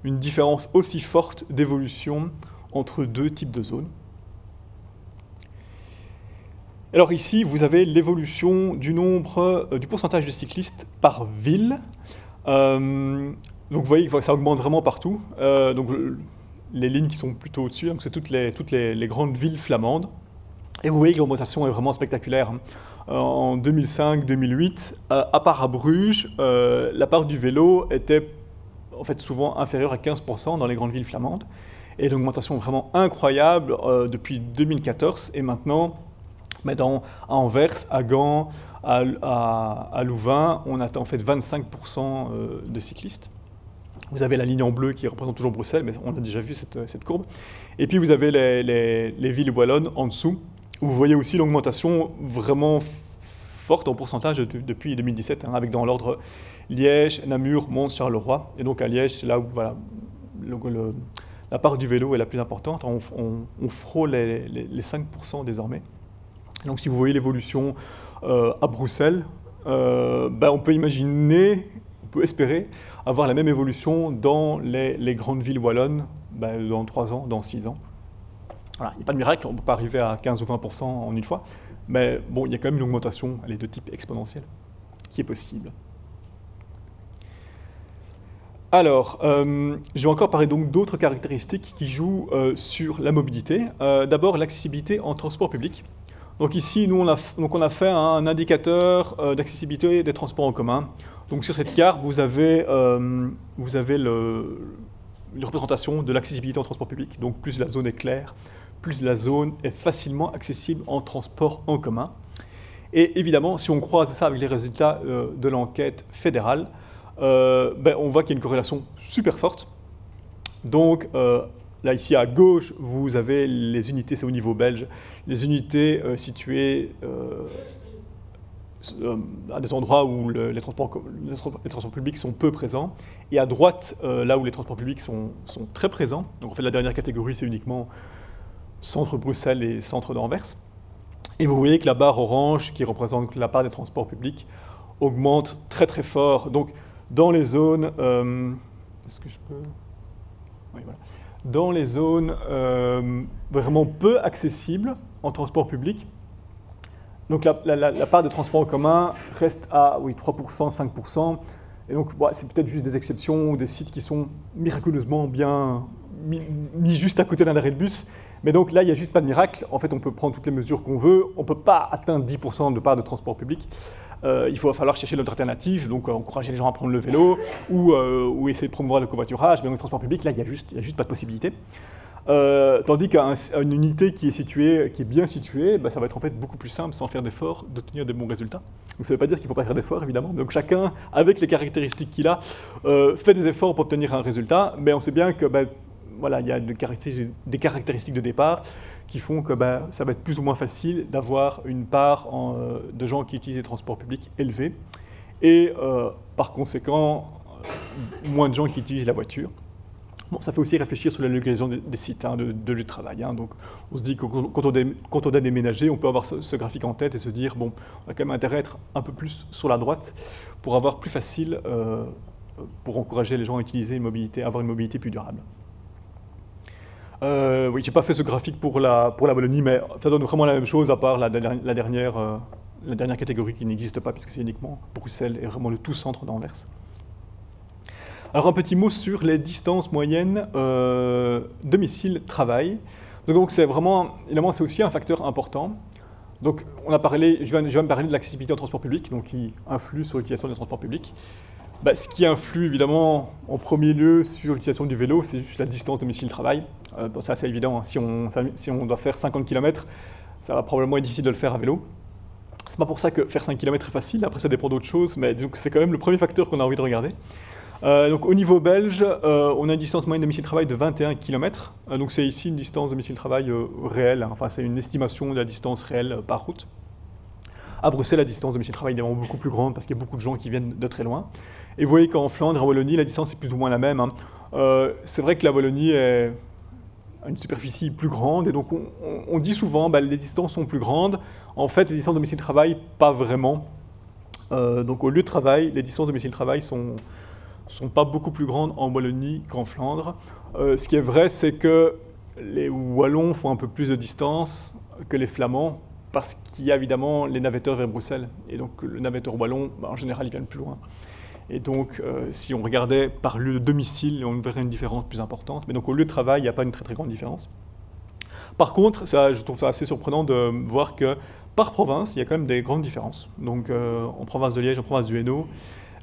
une différence aussi forte d'évolution entre deux types de zones. Alors ici, vous avez l'évolution du pourcentage de cyclistes par ville. Donc vous voyez que ça augmente vraiment partout. Donc les lignes qui sont plutôt au-dessus, c'est toutes les grandes villes flamandes. Et vous voyez que l'augmentation est vraiment spectaculaire. En 2005-2008, à part à Bruges, la part du vélo était en fait souvent inférieure à 15% dans les grandes villes flamandes. Et une augmentation vraiment incroyable depuis 2014. Et maintenant, à Anvers, à Gand, à Louvain, on atteint en fait 25% de cyclistes. Vous avez la ligne en bleu qui représente toujours Bruxelles, mais on a déjà vu cette courbe. Et puis vous avez les villes wallonnes en dessous, où vous voyez aussi l'augmentation vraiment forte en pourcentage depuis 2017, hein, avec dans l'ordre Liège, Namur, Mons, Charleroi. Et donc à Liège, c'est là où voilà, la part du vélo est la plus importante. On frôle les 5% désormais. Donc si vous voyez l'évolution à Bruxelles, on peut imaginer, on peut espérer avoir la même évolution dans les grandes villes wallonnes dans 3 ans, dans 6 ans. Voilà, il n'y a pas de miracle, on ne peut pas arriver à 15 ou 20% en une fois, mais bon, il y a quand même une augmentation de type exponentiel qui est possible. Alors, je vais encore parler donc d'autres caractéristiques qui jouent sur la mobilité. D'abord, l'accessibilité en transport public. Donc ici, nous, on a fait un indicateur d'accessibilité des transports en commun. Donc sur cette carte, vous avez une représentation de l'accessibilité en transport public. Donc plus la zone est claire, plus la zone est facilement accessible en transport en commun. Et évidemment, si on croise ça avec les résultats de l'enquête fédérale, on voit qu'il y a une corrélation super forte. Donc là, ici à gauche, vous avez les unités, c'est au niveau belge, les unités situées à des endroits où les transports publics sont peu présents. Et à droite, là où les transports publics sont très présents. Donc en fait, la dernière catégorie, c'est uniquement centre Bruxelles et centre d'Anvers. Et vous voyez que la barre orange, qui représente la part des transports publics, augmente très très fort. Donc dans les zones... est-ce que je peux... Oui, voilà. Dans les zones vraiment peu accessibles en transport public, donc la part des transports en commun reste à 3%, 5%. Et donc c'est peut-être juste des exceptions ou des sites qui sont miraculeusement bien mis juste à côté d'un arrêt de bus. Mais donc là, il n'y a juste pas de miracle. En fait, on peut prendre toutes les mesures qu'on veut. On ne peut pas atteindre 10% de part de transport public. Il va falloir chercher d'autres alternatives, donc encourager les gens à prendre le vélo ou essayer de promouvoir le covoiturage. Mais dans le transport public, là, il n'y a juste pas de possibilité. Tandis qu'une unité qui est bien située, ça va être en fait beaucoup plus simple, sans faire d'efforts, d'obtenir des bons résultats. Donc ça ne veut pas dire qu'il ne faut pas faire d'efforts, évidemment. Donc chacun, avec les caractéristiques qu'il a, fait des efforts pour obtenir un résultat. Mais on sait bien que il y a des caractéristiques de départ qui font que ça va être plus ou moins facile d'avoir une part de gens qui utilisent les transports publics élevée. Et par conséquent, moins de gens qui utilisent la voiture. Bon, ça fait aussi réfléchir sur la localisation des sites de lieu de travail. Donc, on se dit que quand on a déménagé, on peut avoir ce graphique en tête et se dire, bon, on a quand même intérêt à être un peu plus sur la droite pour avoir plus facile, pour encourager les gens à avoir une mobilité plus durable. Oui, je n'ai pas fait ce graphique pour la Wallonie, mais ça donne vraiment la même chose, à part la dernière catégorie qui n'existe pas, puisque c'est uniquement Bruxelles et vraiment le tout centre d'Anvers. Alors un petit mot sur les distances moyennes domicile-travail. Donc c'est vraiment, évidemment, c'est aussi un facteur important. Donc je viens de parler de l'accessibilité au transport public, donc qui influe sur l'utilisation des transports publics. Ce qui influe évidemment en premier lieu sur l'utilisation du vélo, c'est juste la distance domicile-travail. C'est assez évident, hein. Si on doit faire 50 km, ça va probablement être difficile de le faire à vélo. C'est pas pour ça que faire 5 km est facile, après ça dépend d'autres choses, mais disons que c'est quand même le premier facteur qu'on a envie de regarder. Donc au niveau belge, on a une distance moyenne domicile-travail de 21 km. Donc c'est ici une distance domicile-travail réelle, hein. Enfin c'est une estimation de la distance réelle par route. À Bruxelles, la distance domicile-travail est évidemment beaucoup plus grande parce qu'il y a beaucoup de gens qui viennent de très loin. Et vous voyez qu'en Flandre, en Wallonie, la distance est plus ou moins la même, hein. C'est vrai que la Wallonie est une superficie plus grande. Et donc, on dit souvent, les distances sont plus grandes. En fait, les distances domicile-travail, pas vraiment. Donc, au lieu de travail, les distances domicile-travail sont pas beaucoup plus grandes en Wallonie qu'en Flandre. Ce qui est vrai, c'est que les Wallons font un peu plus de distance que les Flamands, parce qu'il y a évidemment les navetteurs vers Bruxelles. Et donc, le navetteur wallon, en général, ils viennent plus loin. Et donc, si on regardait par lieu de domicile, on verrait une différence plus importante. Mais donc, au lieu de travail, il n'y a pas une très très grande différence. Par contre, je trouve ça assez surprenant de voir que par province, il y a quand même des grandes différences. Donc, en province de Liège, en province du Hainaut,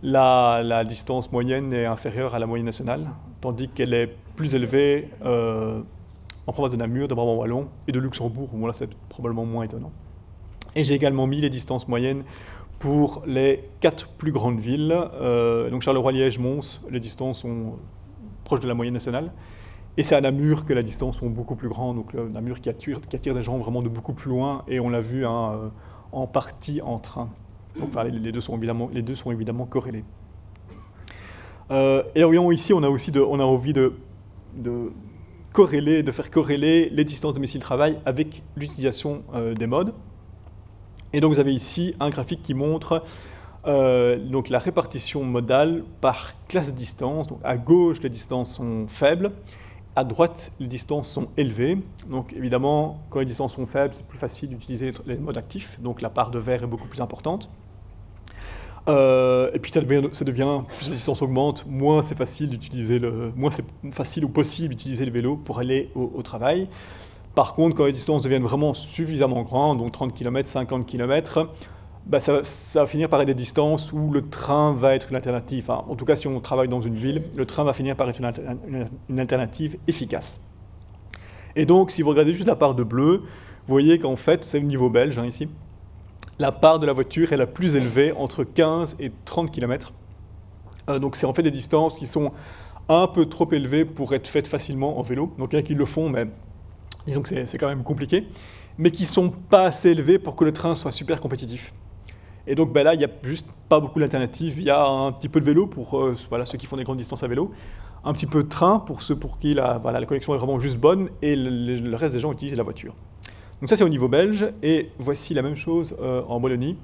la distance moyenne est inférieure à la moyenne nationale, tandis qu'elle est plus élevée en province de Namur, de Brabant wallon et de Luxembourg, où là c'est probablement moins étonnant. Et j'ai également mis les distances moyennes pour les 4 plus grandes villes. Donc Charleroi, Liège, Mons, les distances sont proches de la moyenne nationale. Et c'est à Namur que les distances sont beaucoup plus grandes. Donc Namur qui attire des gens vraiment de beaucoup plus loin. Et on l'a vu en partie en train. Donc les deux sont évidemment corrélés. Et voyons ici, on a envie de faire corréler les distances domicile-travail avec l'utilisation des modes. Et donc vous avez ici un graphique qui montre donc la répartition modale par classe de distance. Donc à gauche, les distances sont faibles, à droite, les distances sont élevées. Donc évidemment, quand les distances sont faibles, c'est plus facile d'utiliser les modes actifs, donc la part de vert est beaucoup plus importante. Et puis ça devient, plus la distance augmente, moins c'est facile ou possible d'utiliser le vélo pour aller au travail. Par contre, quand les distances deviennent vraiment suffisamment grandes, donc 30 km, 50 km, ça va finir par être des distances où le train va être une alternative. Enfin, en tout cas, si on travaille dans une ville, le train va finir par être une alternative efficace. Et donc, si vous regardez juste la part de bleu, vous voyez qu'en fait, c'est le niveau belge, ici, la part de la voiture est la plus élevée entre 15 et 30 km. Donc, c'est en fait des distances qui sont un peu trop élevées pour être faites facilement en vélo. Donc, il y en a qui le font, mais disons que c'est quand même compliqué, mais qui ne sont pas assez élevés pour que le train soit super compétitif. Et donc là, il n'y a juste pas beaucoup d'alternatives. Il y a un petit peu de vélo pour ceux qui font des grandes distances à vélo, un petit peu de train pour ceux pour qui la connexion est vraiment juste bonne, et le reste des gens utilisent la voiture. Donc ça, c'est au niveau belge, et voici la même chose en Wallonie.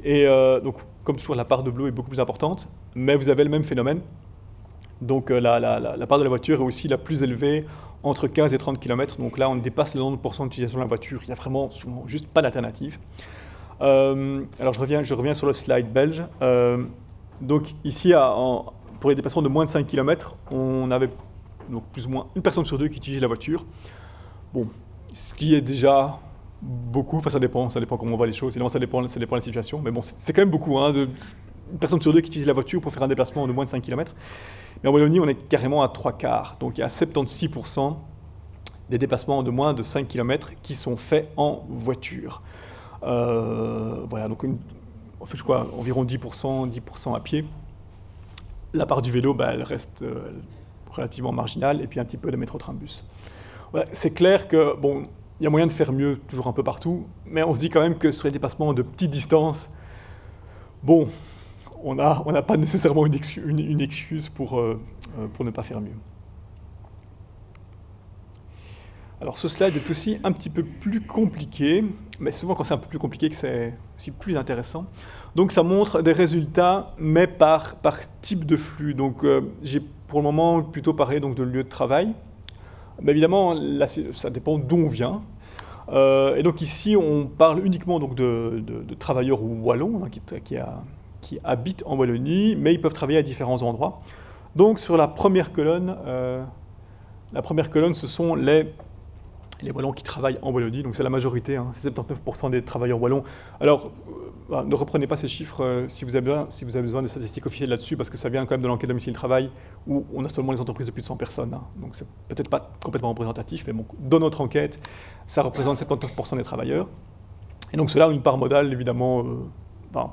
Et donc, comme toujours, la part de bleu est beaucoup plus importante, mais vous avez le même phénomène. Donc la part de la voiture est aussi la plus élevée entre 15 et 30 km. Donc là, on dépasse le 90% d'utilisation de la voiture. Il n'y a vraiment souvent juste pas d'alternative. Alors je reviens sur le slide belge. Donc ici, pour les déplacements de moins de 5 km, on avait donc plus ou moins une personne sur deux qui utilise la voiture. Bon, ce qui est déjà beaucoup, enfin ça dépend comment on voit les choses, évidemment ça dépend de la situation, mais bon, c'est quand même beaucoup, une personne sur deux qui utilise la voiture pour faire un déplacement de moins de 5 km. Mais en Wallonie, on est carrément à 3/4, donc il y a 76% des déplacements de moins de 5 km qui sont faits en voiture. Voilà, donc on fait environ 10% à pied. La part du vélo, elle reste relativement marginale, et puis un petit peu de métro, train, bus. Voilà, c'est clair que, bon, il y a moyen de faire mieux, toujours un peu partout, mais on se dit quand même que sur les dépassements de petites distances, bon, on n'a pas nécessairement une excuse pour ne pas faire mieux. Alors ce slide est aussi un petit peu plus compliqué, mais souvent quand c'est un peu plus compliqué que c'est aussi plus intéressant. Donc ça montre des résultats, mais par type de flux. Donc j'ai pour le moment plutôt parlé donc, de lieu de travail. Mais évidemment, là, ça dépend d'où on vient. Et donc ici, on parle uniquement donc, de travailleurs wallons qui habitent en Wallonie, mais ils peuvent travailler à différents endroits. Donc sur la première colonne, ce sont les Wallons qui travaillent en Wallonie, donc c'est la majorité, c'est 79% des travailleurs wallons. Alors, ne reprenez pas ces chiffres si vous avez besoin de statistiques officielles là-dessus, parce que ça vient quand même de l'enquête domicile-travail, où on a seulement les entreprises de plus de 100 personnes. Donc c'est peut-être pas complètement représentatif, mais bon, dans notre enquête, ça représente 79% des travailleurs. Et donc cela a une part modale, évidemment,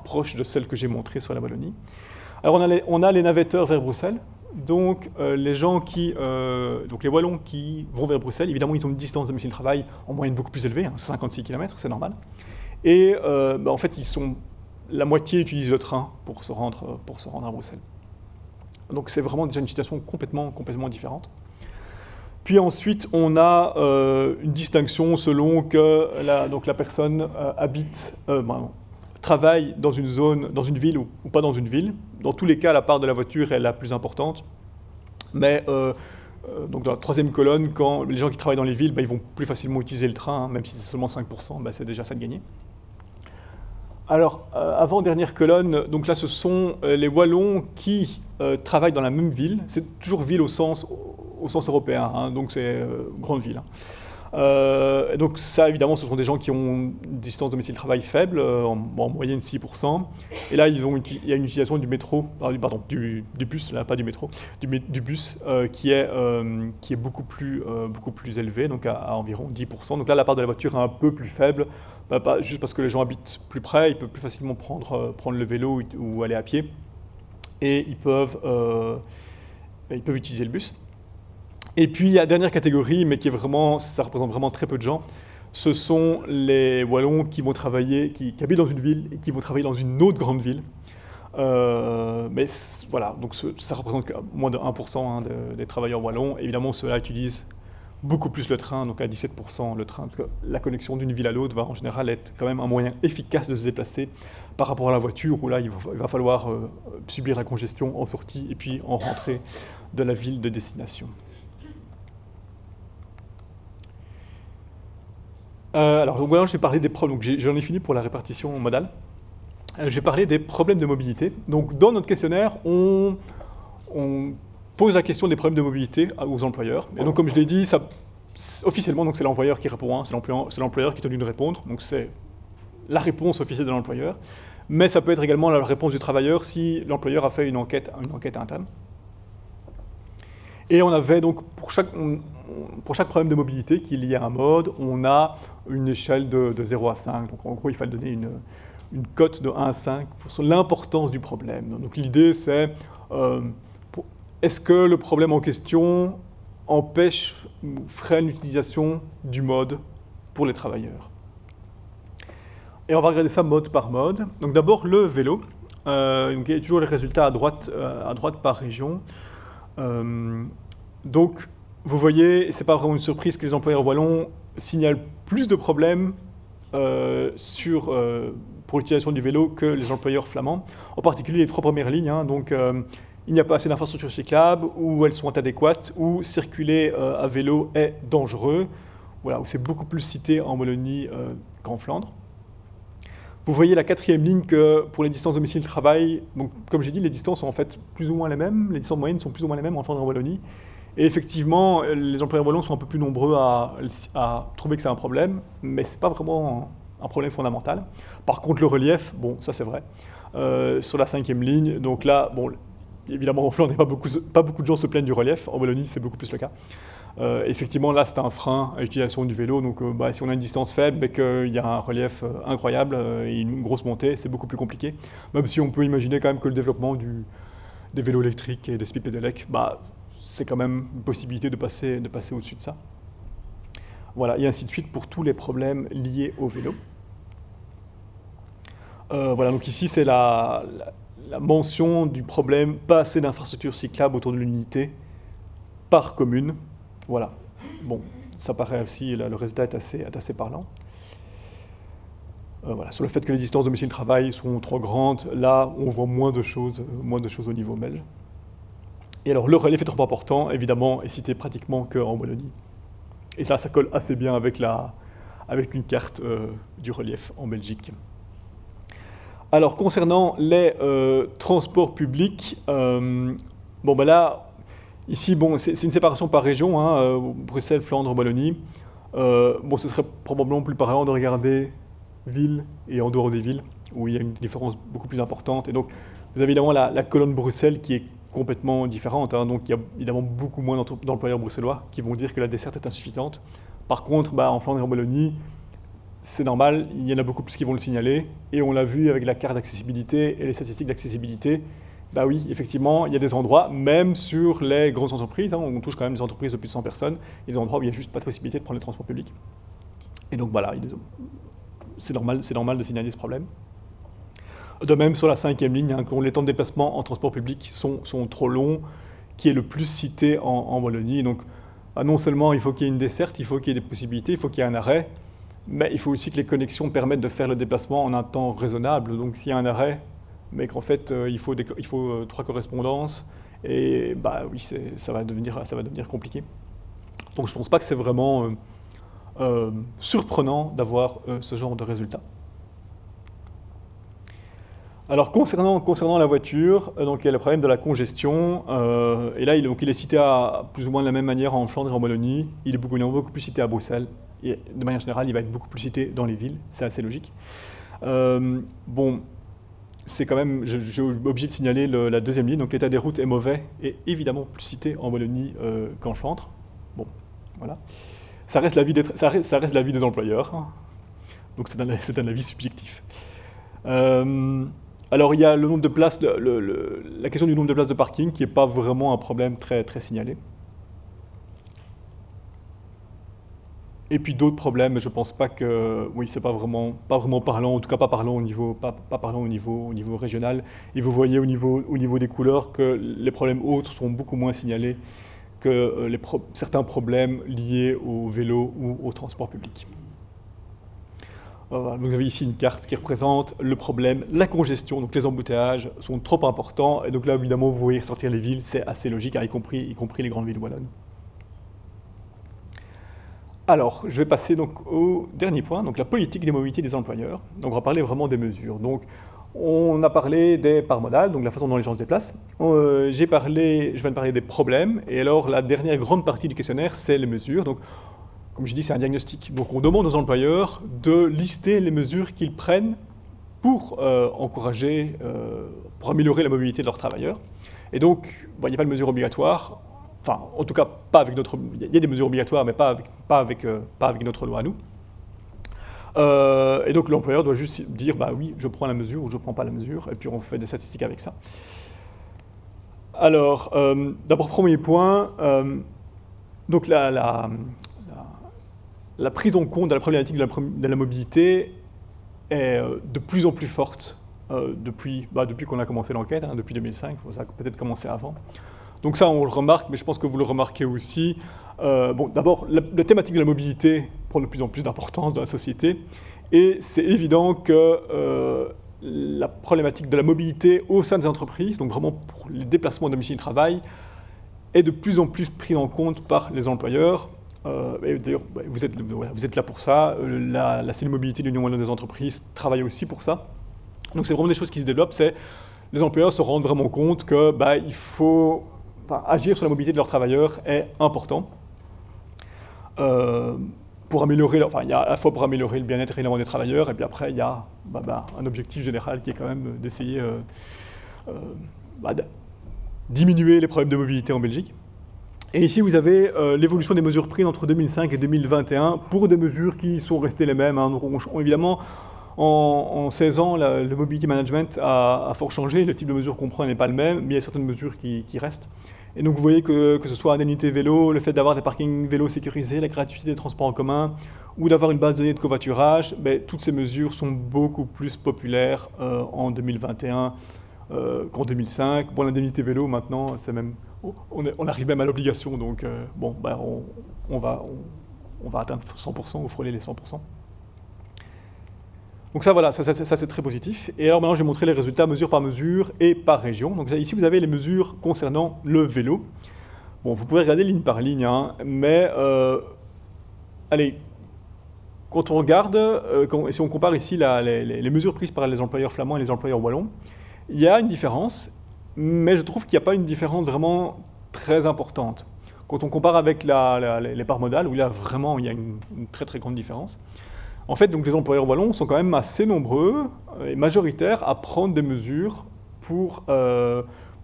proche de celle que j'ai montrée sur la Wallonie. Alors on a les navetteurs vers Bruxelles. Donc les Wallons qui vont vers Bruxelles, évidemment ils ont une distance de domicile-travail en moyenne beaucoup plus élevée, 56 km, c'est normal. Et en fait la moitié utilisent le train pour se rendre à Bruxelles. Donc c'est vraiment déjà une situation complètement différente. Puis ensuite, on a une distinction selon que la personne travaille dans une zone, dans une ville ou pas dans une ville. Dans tous les cas, la part de la voiture est la plus importante. Mais donc dans la troisième colonne, quand les gens qui travaillent dans les villes, ils vont plus facilement utiliser le train, hein, même si c'est seulement 5%, c'est déjà ça de gagner. Alors, avant-dernière colonne, donc là, ce sont les Wallons qui travaillent dans la même ville. C'est toujours ville au sens européen, hein, donc c'est grande ville. Donc ça, évidemment, ce sont des gens qui ont une distance domicile-travail faible, en moyenne 6%. Et là, il y a une utilisation du métro, pardon, du bus, là, pas du métro, du bus, qui est beaucoup plus élevé, donc à environ 10%. Donc là, la part de la voiture est un peu plus faible, pas juste parce que les gens habitent plus près, ils peuvent plus facilement prendre le vélo ou aller à pied, et ils peuvent utiliser le bus. Et puis, la dernière catégorie, mais ça représente vraiment très peu de gens, ce sont les Wallons qui vont travailler, qui habitent dans une ville et qui vont travailler dans une autre grande ville. Mais voilà, donc ça représente moins de 1% des travailleurs wallons. Évidemment, ceux-là utilisent beaucoup plus le train, donc à 17% le train, parce que la connexion d'une ville à l'autre va en général être quand même un moyen efficace de se déplacer par rapport à la voiture, où là, il va falloir subir la congestion en sortie et puis en rentrée de la ville de destination. Alors, donc, voilà, je vais parler des problèmes. J'en ai fini pour la répartition modale. Je vais parler des problèmes de mobilité. Donc, dans notre questionnaire, on pose la question des problèmes de mobilité aux employeurs. Et donc, comme je l'ai dit, officiellement, c'est l'employeur qui répond, hein, c'est l'employeur qui est tenu de répondre. Donc, c'est la réponse officielle de l'employeur. Mais ça peut être également la réponse du travailleur si l'employeur a fait une enquête interne. Et on avait donc, pour chaque problème de mobilité qui est lié à un mode, on a une échelle de 0 à 5. Donc en gros, il fallait donner une cote de 1 à 5 sur l'importance du problème. Donc l'idée, c'est est-ce que le problème en question empêche ou freine l'utilisation du mode pour les travailleurs? Et on va regarder ça mode par mode. Donc d'abord, le vélo. Donc, il y a toujours les résultats à droite par région. Donc, vous voyez, ce n'est pas vraiment une surprise que les employeurs wallons signalent plus de problèmes pour l'utilisation du vélo que les employeurs flamands. En particulier les 3 premières lignes. Hein, donc, il n'y a pas assez d'infrastructures cyclables, ou elles sont adéquates, ou circuler à vélo est dangereux. Voilà, où c'est beaucoup plus cité en Wallonie qu'en Flandre. Vous voyez la 4e ligne que pour les distances domicile-travail, donc comme j'ai dit, les distances sont en fait plus ou moins les mêmes, les distances moyennes sont plus ou moins les mêmes en Flandre et en Wallonie. Et effectivement, les employeurs wallons sont un peu plus nombreux à trouver que c'est un problème, mais ce n'est pas vraiment un problème fondamental. Par contre, le relief, bon, ça c'est vrai. Sur la 5e ligne, donc là, bon, évidemment en Flandre, pas beaucoup de gens se plaignent du relief, en Wallonie c'est beaucoup plus le cas. Effectivement, là, c'est un frein à l'utilisation du vélo. Donc, si on a une distance faible et qu'il y a un relief incroyable et une grosse montée, c'est beaucoup plus compliqué. Même si on peut imaginer quand même que le développement des vélos électriques et des speed-pédélec, c'est quand même une possibilité de passer au-dessus de ça. Voilà, et ainsi de suite pour tous les problèmes liés au vélo. Voilà, donc ici, c'est la mention du problème pas assez d'infrastructures cyclables autour de l'unité par commune. Voilà, bon, ça paraît aussi, là, le résultat est assez parlant. Voilà. Sur le fait que les distances domicile-travail sont trop grandes, là, on voit moins de choses au niveau belge. Et alors, le relief est trop important, évidemment, est cité pratiquement qu'en Wallonie. Et là, ça colle assez bien avec une carte du relief en Belgique. Alors, concernant les transports publics, là, ici, c'est une séparation par région, hein, Bruxelles, Flandre, Wallonie. Ce serait probablement plus parlant de regarder ville et en dehors des villes, où il y a une différence beaucoup plus importante. Et donc, vous avez évidemment la colonne Bruxelles qui est complètement différente. Hein, donc, il y a évidemment beaucoup moins d'employeurs bruxellois qui vont dire que la desserte est insuffisante. Par contre, en Flandre et en Wallonie, c'est normal, il y en a beaucoup plus qui vont le signaler. Et on l'a vu avec la carte d'accessibilité et les statistiques d'accessibilité. Oui, effectivement, il y a des endroits, même sur les grosses entreprises, hein, on touche quand même des entreprises de plus de 100 personnes, il y a des endroits où il n'y a juste pas de possibilité de prendre les transports publics. Et donc voilà, c'est normal de signaler ce problème. De même, sur la 5e ligne, hein, les temps de déplacement en transport public sont trop longs, qui est le plus cité en Wallonie. Donc non seulement il faut qu'il y ait une desserte, il faut qu'il y ait des possibilités, il faut qu'il y ait un arrêt, mais il faut aussi que les connexions permettent de faire le déplacement en un temps raisonnable. Donc s'il y a un arrêt, mais qu'en fait il faut 3 correspondances, et bah oui, ça va devenir compliqué. Donc je ne pense pas que c'est vraiment surprenant d'avoir ce genre de résultat. Alors concernant la voiture, donc il y a le problème de la congestion, et là il est cité plus ou moins de la même manière en Flandre et en Wallonie, il est beaucoup plus cité à Bruxelles, et de manière générale il va être beaucoup plus cité dans les villes, c'est assez logique. Bon, c'est quand même, je suis obligé de signaler la deuxième ligne, donc l'état des routes est mauvais, et évidemment plus cité en Wallonie qu'en Flandre. Bon, voilà. Ça reste l'avis des employeurs, hein. Donc c'est un avis subjectif. Alors il y a le nombre de places, la question du nombre de places de parking qui n'est pas vraiment un problème très, très signalé. Et puis d'autres problèmes, mais je ne pense pas que, oui, c'est pas vraiment parlant, en tout cas pas parlant au niveau régional. Et vous voyez au niveau des couleurs que les problèmes autres sont beaucoup moins signalés que certains problèmes liés au vélo ou au transport public. Vous avez ici une carte qui représente le problème, la congestion, donc les embouteillages sont trop importants, et donc là évidemment vous voyez ressortir les villes, c'est assez logique, hein, y compris les grandes villes wallonnes. Alors, je vais passer donc au dernier point, donc la politique des mobilités des employeurs. Donc on va parler vraiment des mesures. Donc on a parlé des parts modales, donc la façon dont les gens se déplacent. Je viens de parler des problèmes, et alors la dernière grande partie du questionnaire, c'est les mesures. Donc, comme je dis, c'est un diagnostic. Donc on demande aux employeurs de lister les mesures qu'ils prennent pour encourager, pour améliorer la mobilité de leurs travailleurs. Et donc, bon, il n'y a pas de mesures obligatoires, enfin, en tout cas, pas avec notre... Il y a des mesures obligatoires, mais pas avec notre loi à nous. Et donc l'employeur doit juste dire, bah oui, je prends la mesure ou je ne prends pas la mesure, et puis on fait des statistiques avec ça. Alors, d'abord, premier point, donc la prise en compte de la problématique de la mobilité est de plus en plus forte depuis qu'on a commencé l'enquête, hein, depuis 2005, ça a peut-être commencé avant. Donc ça, on le remarque, mais je pense que vous le remarquez aussi. Bon, d'abord, la thématique de la mobilité prend de plus en plus d'importance dans la société, et c'est évident que la problématique de la mobilité au sein des entreprises, donc vraiment pour les déplacements domicile-travail, est de plus en plus prise en compte par les employeurs. Et d'ailleurs, vous êtes là pour ça. La cellule mobilité de l'Union wallonne des entreprises travaille aussi pour ça. Donc c'est vraiment des choses qui se développent. Les employeurs se rendent vraiment compte que il faut agir sur la mobilité de leurs travailleurs est important. Pour améliorer, il y a à la fois pour améliorer le bien-être et l'élan des travailleurs, et puis après il y a un objectif général qui est quand même d'essayer de diminuer les problèmes de mobilité en Belgique. Et ici, vous avez l'évolution des mesures prises entre 2005 et 2021 pour des mesures qui sont restées les mêmes, hein. Donc, évidemment, en 16 ans, le mobility management a fort changé. Le type de mesures qu'on prend n'est pas le même, mais il y a certaines mesures qui restent. Et donc, vous voyez que ce soit indemnité vélo, le fait d'avoir des parkings vélo sécurisés, la gratuité des transports en commun, ou d'avoir une base de données de covoiturage, toutes ces mesures sont beaucoup plus populaires en 2021 qu'en 2005. Bon, l'indemnité vélo, maintenant, c'est même... On arrive même à l'obligation, donc on va atteindre 100% ou frôler les 100%. Donc ça, voilà, ça c'est très positif. Et alors maintenant, je vais montrer les résultats mesure par mesure et par région. Donc ici, vous avez les mesures concernant le vélo. Bon, vous pouvez regarder ligne par ligne, hein, mais allez, quand on regarde, si on compare ici les mesures prises par les employeurs flamands et les employeurs wallons, il y a une différence. Mais je trouve qu'il n'y a pas une différence vraiment très importante. Quand on compare avec les parts modales, où il y a une très très grande différence, en fait, donc, les employeurs wallons sont quand même assez nombreux et majoritaires à prendre des mesures pour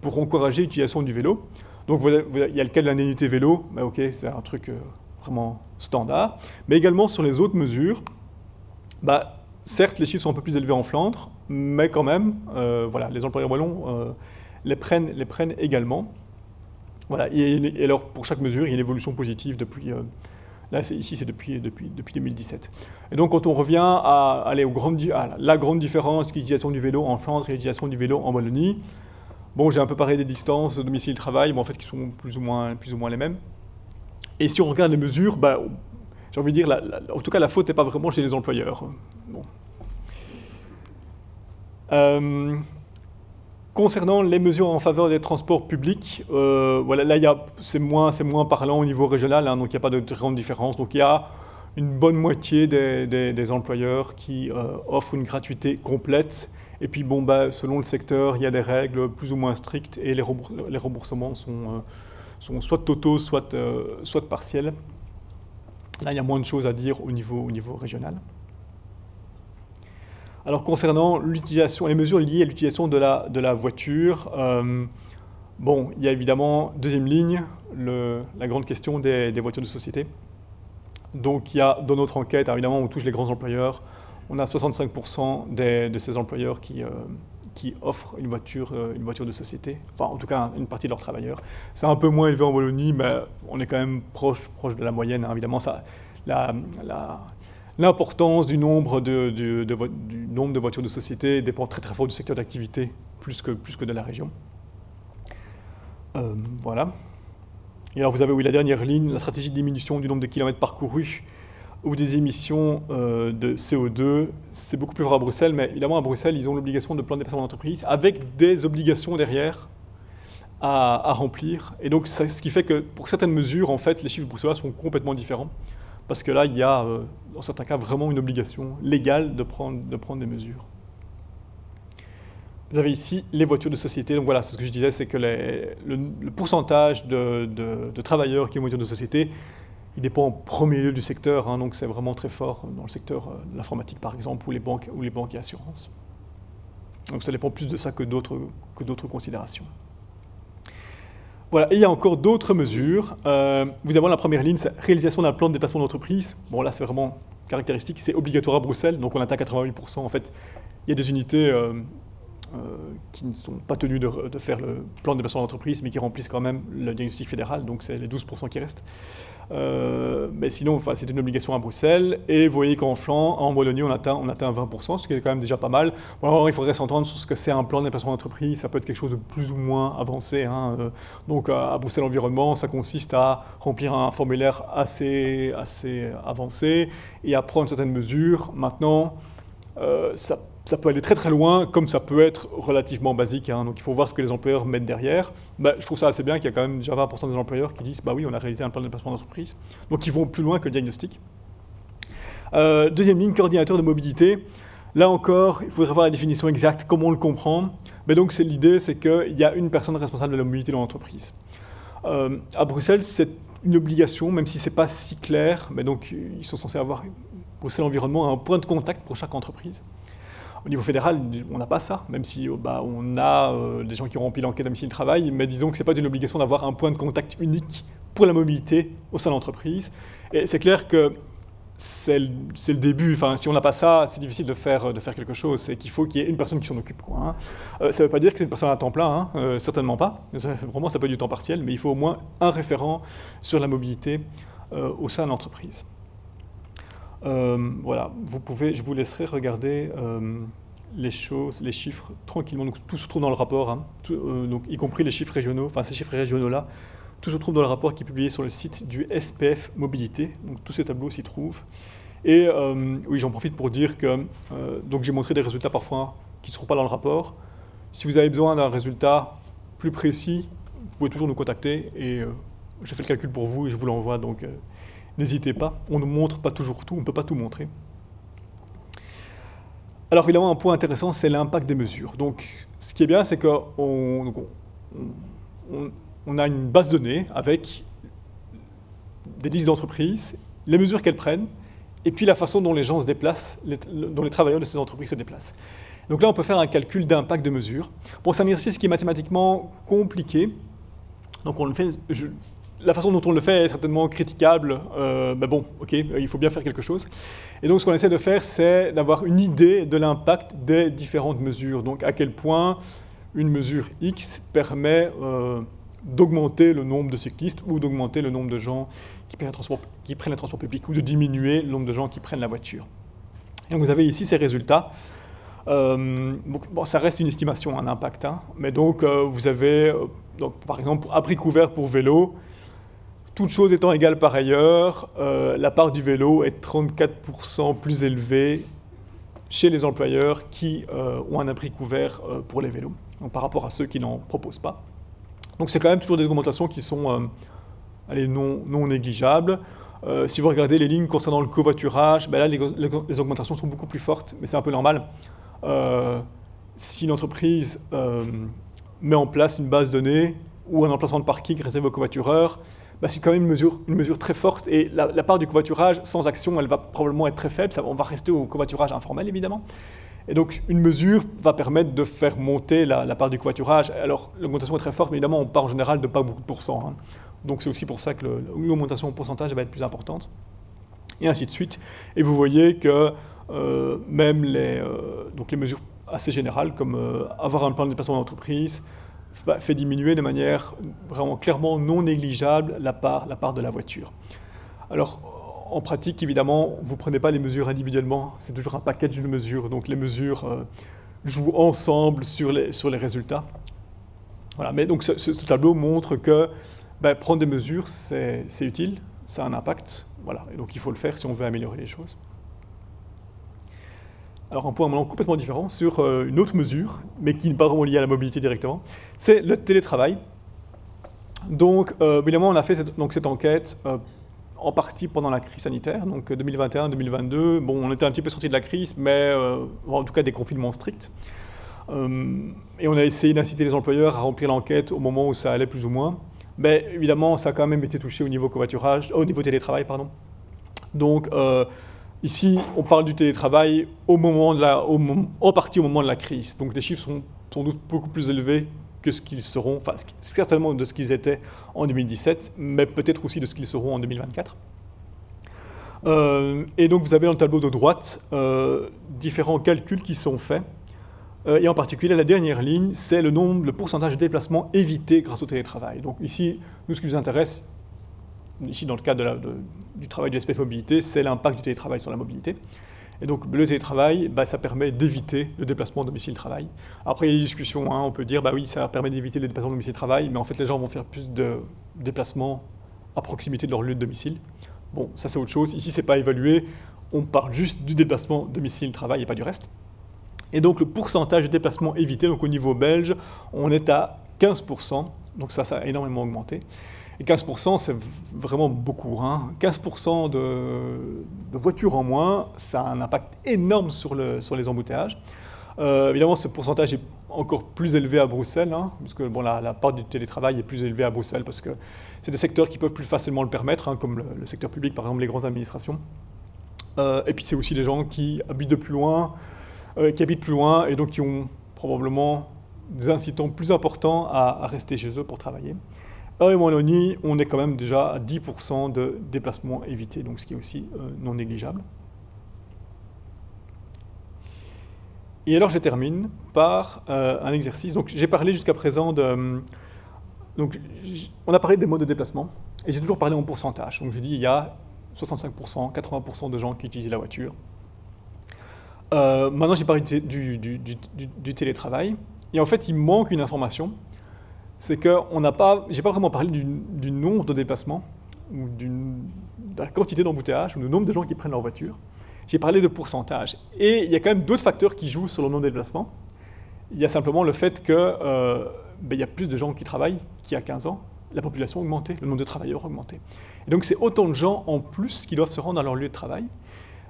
encourager l'utilisation du vélo. Donc il y a le cas de l'indemnité vélo, mais ok, c'est un truc vraiment standard. Mais également sur les autres mesures, certes les chiffres sont un peu plus élevés en Flandre, mais quand même, les employeurs wallons les prennent également. Voilà. Et alors, pour chaque mesure, il y a une évolution positive depuis... ici, c'est depuis 2017. Et donc, quand on revient à la grande différence, l'utilisation du vélo en Flandre et l'utilisation du vélo en Wallonie, bon, j'ai un peu parlé des distances de domicile-travail, mais en fait, qui sont plus ou moins les mêmes. Et si on regarde les mesures, ben, j'ai envie de dire, en tout cas, la faute n'est pas vraiment chez les employeurs. Bon. Concernant les mesures en faveur des transports publics, voilà, là, c'est moins parlant au niveau régional, hein, donc il n'y a pas de grande différence. Donc il y a une bonne moitié des employeurs qui offrent une gratuité complète. Et puis, bon, bah, selon le secteur, il y a des règles plus ou moins strictes et les remboursements sont soit totaux, soit partiels. Là, il y a moins de choses à dire au niveau régional. Alors, concernant les mesures liées à l'utilisation de la voiture, bon, il y a évidemment, deuxième ligne, la grande question des voitures de société. Donc, il y a, dans notre enquête, évidemment, on touche les grands employeurs. On a 65% de ces employeurs qui offrent une voiture de société, enfin en tout cas une partie de leurs travailleurs. C'est un peu moins élevé en Wallonie, mais on est quand même proche de la moyenne. Hein. Évidemment, l'importance du nombre de voitures de société dépend très très fort du secteur d'activité, plus que de la région. Voilà. Et alors vous avez la dernière ligne, la stratégie de diminution du nombre de kilomètres parcourus ou des émissions de CO2, c'est beaucoup plus vrai à Bruxelles, mais évidemment à Bruxelles, ils ont l'obligation de plan de déplacement d'entreprise avec des obligations derrière à remplir. Et donc, ce qui fait que pour certaines mesures, en fait, les chiffres bruxellois sont complètement différents. Parce que là, il y a, dans certains cas, vraiment une obligation légale de prendre des mesures. Vous avez ici les voitures de société. Donc voilà, c'est ce que je disais, c'est que le pourcentage de travailleurs qui ont une voiture de société, il dépend en premier lieu du secteur, hein, donc c'est vraiment très fort dans le secteur de l'informatique par exemple, ou les banques et assurances. Donc ça dépend plus de ça que d'autres considérations. Voilà, et il y a encore d'autres mesures. Vous avez la première ligne, c'est réalisation d'un plan de déplacement d'entreprise. Bon là c'est vraiment caractéristique, c'est obligatoire à Bruxelles, donc on atteint 88%. En fait, il y a des unités qui ne sont pas tenues de faire le plan de déplacement d'entreprise, mais qui remplissent quand même le diagnostic fédéral, donc c'est les 12% qui restent. Mais sinon, enfin, c'est une obligation à Bruxelles. Et vous voyez qu'en Flandre, en Wallonie, on atteint 20%, ce qui est quand même déjà pas mal. Bon, alors, il faudrait s'entendre sur ce que c'est un plan de déplacement d'entreprise. Ça peut être quelque chose de plus ou moins avancé. Hein. Donc à Bruxelles Environnement, ça consiste à remplir un formulaire assez avancé et à prendre certaines mesures. Maintenant, ça peut aller très très loin, comme ça peut être relativement basique. Hein. Donc il faut voir ce que les employeurs mettent derrière. Ben, je trouve ça assez bien qu'il y a quand même déjà 20% des employeurs qui disent bah oui, on a réalisé un plan de déplacement d'entreprise. Donc ils vont plus loin que le diagnostic. Deuxième ligne, coordinateur de mobilité. Là encore, il faudrait voir la définition exacte, comment on le comprend. Mais donc l'idée, c'est qu'il y a une personne responsable de la mobilité dans l'entreprise. À Bruxelles, c'est une obligation, même si ce n'est pas si clair. Mais donc ils sont censés avoir, Bruxelles Environnement, un point de contact pour chaque entreprise. Au niveau fédéral, on n'a pas ça, même si on a des gens qui ont rempli l'enquête domicile de travail, mais disons que ce n'est pas une obligation d'avoir un point de contact unique pour la mobilité au sein de l'entreprise. Et c'est clair que c'est le début. Enfin, si on n'a pas ça, c'est difficile de faire quelque chose. C'est qu'il faut qu'il y ait une personne qui s'en occupe. Quoi, hein. Ça ne veut pas dire que c'est une personne à temps plein, hein, certainement pas. Vraiment, ça peut être du temps partiel, mais il faut au moins un référent sur la mobilité au sein de l'entreprise. Voilà, je vous laisserai regarder les chiffres tranquillement. Donc, tout se trouve dans le rapport, hein, donc, y compris les chiffres régionaux, enfin ces chiffres régionaux-là, tout se trouve dans le rapport qui est publié sur le site du SPF Mobilité. Donc tous ces tableaux s'y trouvent. Et oui, j'en profite pour dire que donc j'ai montré des résultats parfois qui ne seront pas dans le rapport. Si vous avez besoin d'un résultat plus précis, vous pouvez toujours nous contacter et je fais le calcul pour vous et je vous l'envoie. Donc n'hésitez pas, on ne montre pas toujours tout, on ne peut pas tout montrer. Alors évidemment, un point intéressant, c'est l'impact des mesures. Donc ce qui est bien, c'est qu'on a une base de données avec des listes d'entreprises, les mesures qu'elles prennent, et puis la façon dont les gens se déplacent, dont les travailleurs de ces entreprises se déplacent. Donc là, on peut faire un calcul d'impact de mesures. Bon, c'est un exercice qui est mathématiquement compliqué. Donc on le fait... La façon dont on le fait est certainement critiquable, mais bon, ok, il faut bien faire quelque chose. Et donc ce qu'on essaie de faire, c'est d'avoir une idée de l'impact des différentes mesures. Donc à quel point une mesure X permet d'augmenter le nombre de cyclistes ou d'augmenter le nombre de gens qui prennent les transports publics ou de diminuer le nombre de gens qui prennent la voiture. Et donc vous avez ici ces résultats. Bon, ça reste une estimation, un impact, hein, mais donc vous avez, donc, par exemple, pour abri couvert pour vélo, Toutes choses étant égales par ailleurs, la part du vélo est 34% plus élevée chez les employeurs qui ont un abri couvert pour les vélos, donc par rapport à ceux qui n'en proposent pas. Donc c'est quand même toujours des augmentations qui sont non négligeables. Si vous regardez les lignes concernant le covoiturage, ben là les augmentations sont beaucoup plus fortes, mais c'est un peu normal. Si une entreprise met en place une base de données ou un emplacement de parking réservé aux covoitureurs, ben c'est quand même une mesure très forte, et la part du covoiturage sans action, elle va probablement être très faible. On va rester au covoiturage informel évidemment. Et donc, une mesure va permettre de faire monter la part du covoiturage. Alors, l'augmentation est très forte, mais évidemment, on part en général de pas beaucoup de pourcents. Hein. Donc, c'est aussi pour ça que l'augmentation en pourcentage va être plus importante. Et ainsi de suite. Et vous voyez que même les mesures assez générales, comme avoir un plan de déplacement d'entreprise, fait diminuer de manière vraiment clairement non négligeable la part de la voiture. Alors, en pratique, évidemment, vous ne prenez pas les mesures individuellement, c'est toujours un package de mesures, donc les mesures jouent ensemble sur les résultats. Voilà, mais donc ce tableau montre que prendre des mesures, c'est utile, ça a un impact, voilà, et donc il faut le faire si on veut améliorer les choses. Alors un point maintenant complètement différent sur une autre mesure, mais qui n'est pas vraiment liée à la mobilité directement, c'est le télétravail. Donc évidemment, on a fait cette enquête en partie pendant la crise sanitaire, donc 2021-2022. Bon, on était un petit peu sorti de la crise, mais en tout cas des confinements stricts. Et on a essayé d'inciter les employeurs à remplir l'enquête au moment où ça allait plus ou moins. Mais évidemment, ça a quand même été touché au niveau covoiturage, au niveau télétravail, pardon. Donc ici, on parle du télétravail en partie au moment de la crise. Donc les chiffres sont sans doute beaucoup plus élevés que ce qu'ils seront, enfin certainement de ce qu'ils étaient en 2017, mais peut-être aussi de ce qu'ils seront en 2024. Et donc vous avez dans le tableau de droite différents calculs qui sont faits, et en particulier la dernière ligne, c'est le pourcentage de déplacements évités grâce au télétravail. Donc ici, nous, ce qui nous intéresse, ici dans le cadre du travail du SPF Mobilité, c'est l'impact du télétravail sur la mobilité. Et donc le télétravail, ça permet d'éviter le déplacement domicile-travail. Après, il y a des discussions, hein, on peut dire, oui, ça permet d'éviter le déplacement domicile-travail, mais en fait, les gens vont faire plus de déplacements à proximité de leur lieu de domicile. Bon, ça c'est autre chose. Ici, ce n'est pas évalué, on parle juste du déplacement domicile-travail et pas du reste. Et donc le pourcentage de déplacements évités, donc au niveau belge, on est à 15%, donc ça a énormément augmenté. Et 15%, c'est vraiment beaucoup. Hein. 15% de voitures en moins, ça a un impact énorme sur les embouteillages. Évidemment, ce pourcentage est encore plus élevé à Bruxelles, hein, parce que la part du télétravail est plus élevée à Bruxelles, parce que c'est des secteurs qui peuvent plus facilement le permettre, hein, comme le secteur public, par exemple les grandes administrations. Et puis c'est aussi des gens qui habitent plus loin, et donc qui ont probablement des incitants plus importants à rester chez eux pour travailler. En Wallonie, on est quand même déjà à 10% de déplacements évités, donc ce qui est aussi non négligeable. Et alors je termine par un exercice. Donc j'ai parlé jusqu'à présent on a parlé des modes de déplacement, et j'ai toujours parlé en pourcentage. Donc j'ai dit il y a 65%, 80% de gens qui utilisent la voiture. Maintenant j'ai parlé du télétravail, et en fait il manque une information. C'est que j'ai pas vraiment parlé du nombre de déplacements, ou de la quantité d'embouteillage, ou du nombre de gens qui prennent leur voiture. J'ai parlé de pourcentage. Et il y a quand même d'autres facteurs qui jouent sur le nombre de déplacements. Il y a simplement le fait qu'il y a plus de gens qui travaillent qu'il y a 15 ans. La population a augmenté, le nombre de travailleurs a augmenté. Et donc c'est autant de gens en plus qui doivent se rendre à leur lieu de travail.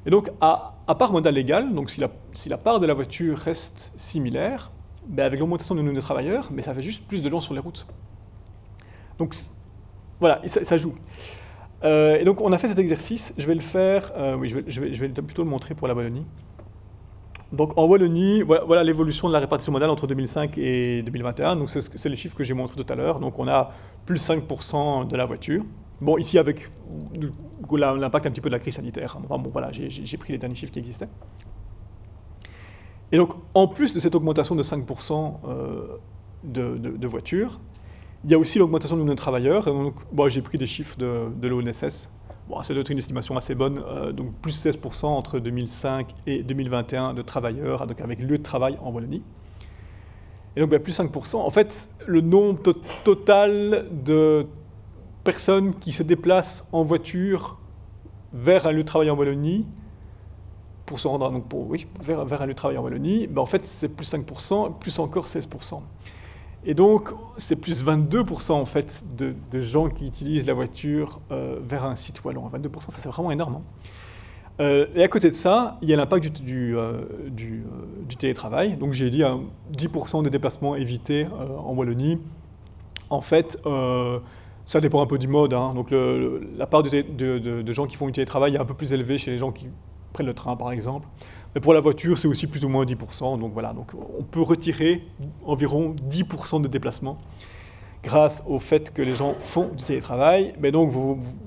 Et donc à part modal égal, donc si la part de la voiture reste similaire, avec l'augmentation du nombre de travailleurs, mais ça fait juste plus de gens sur les routes. Donc voilà, ça joue. Et donc on a fait cet exercice, je vais le faire, je vais plutôt le montrer pour la Wallonie. Donc en Wallonie, voilà l'évolution de la répartition modale entre 2005 et 2021, donc c'est les chiffres que j'ai montrés tout à l'heure. Donc on a plus 5% de la voiture. Bon, ici avec l'impact un petit peu de la crise sanitaire. Enfin, bon, voilà, j'ai pris les derniers chiffres qui existaient. Et donc, en plus de cette augmentation de 5% de voitures, il y a aussi l'augmentation du nombre de travailleurs. Et donc, j'ai pris des chiffres de l'ONSS. Bon, ça doit être une estimation assez bonne. Donc, plus 16% entre 2005 et 2021 de travailleurs, donc avec lieu de travail en Wallonie. Et donc, plus 5%. En fait, le nombre total personnes qui se déplacent en voiture vers un lieu de travail en Wallonie, pour se rendre donc vers un lieu de travail en Wallonie, ben en fait c'est plus 5%, plus encore 16%. Et donc c'est plus 22% en fait de gens qui utilisent la voiture vers un site wallon. 22%, ça c'est vraiment énorme. Et à côté de ça, il y a l'impact du télétravail. Donc j'ai dit 10% de déplacements évités en Wallonie. En fait, ça dépend un peu du mode. Hein. Donc la part de gens qui font du télétravail est un peu plus élevée chez les gens qui prennent le train, par exemple. Mais pour la voiture, c'est aussi plus ou moins 10%. Donc voilà, donc on peut retirer environ 10% de déplacements grâce au fait que les gens font du télétravail. Mais donc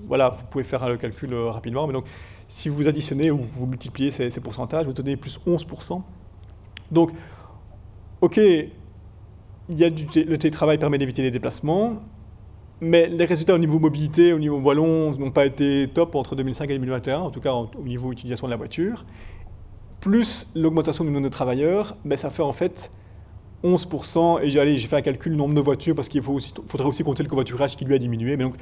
voilà, vous pouvez faire le calcul rapidement. Mais donc si vous additionnez ou vous multipliez ces pourcentages, vous donnez plus 11%. Donc, ok, le télétravail permet d'éviter les déplacements, mais les résultats au niveau mobilité, au niveau wallon, n'ont pas été top entre 2005 et 2021, en tout cas au niveau utilisation de la voiture. Plus l'augmentation du nombre de travailleurs, ben ça fait en fait 11%, et j'ai fait un calcul du nombre de voitures, parce qu'il faudrait aussi compter le covoiturage qui lui a diminué, mais donc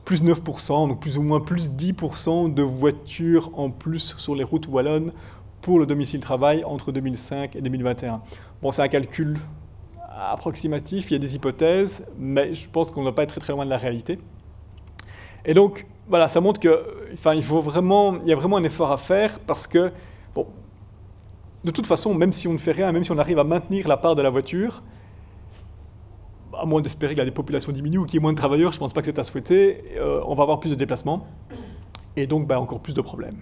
plus 9%, donc plus ou moins plus 10% de voitures en plus sur les routes wallonnes pour le domicile-travail entre 2005 et 2021. Bon, c'est un calcul approximatif, il y a des hypothèses, mais je pense qu'on ne va pas être très très loin de la réalité. Et donc, voilà, ça montre qu'il y a vraiment un effort à faire parce que, bon, de toute façon, même si on ne fait rien, même si on arrive à maintenir la part de la voiture, à moins d'espérer que la population diminue ou qu'il y ait moins de travailleurs, je ne pense pas que c'est à souhaiter, on va avoir plus de déplacements et donc encore plus de problèmes.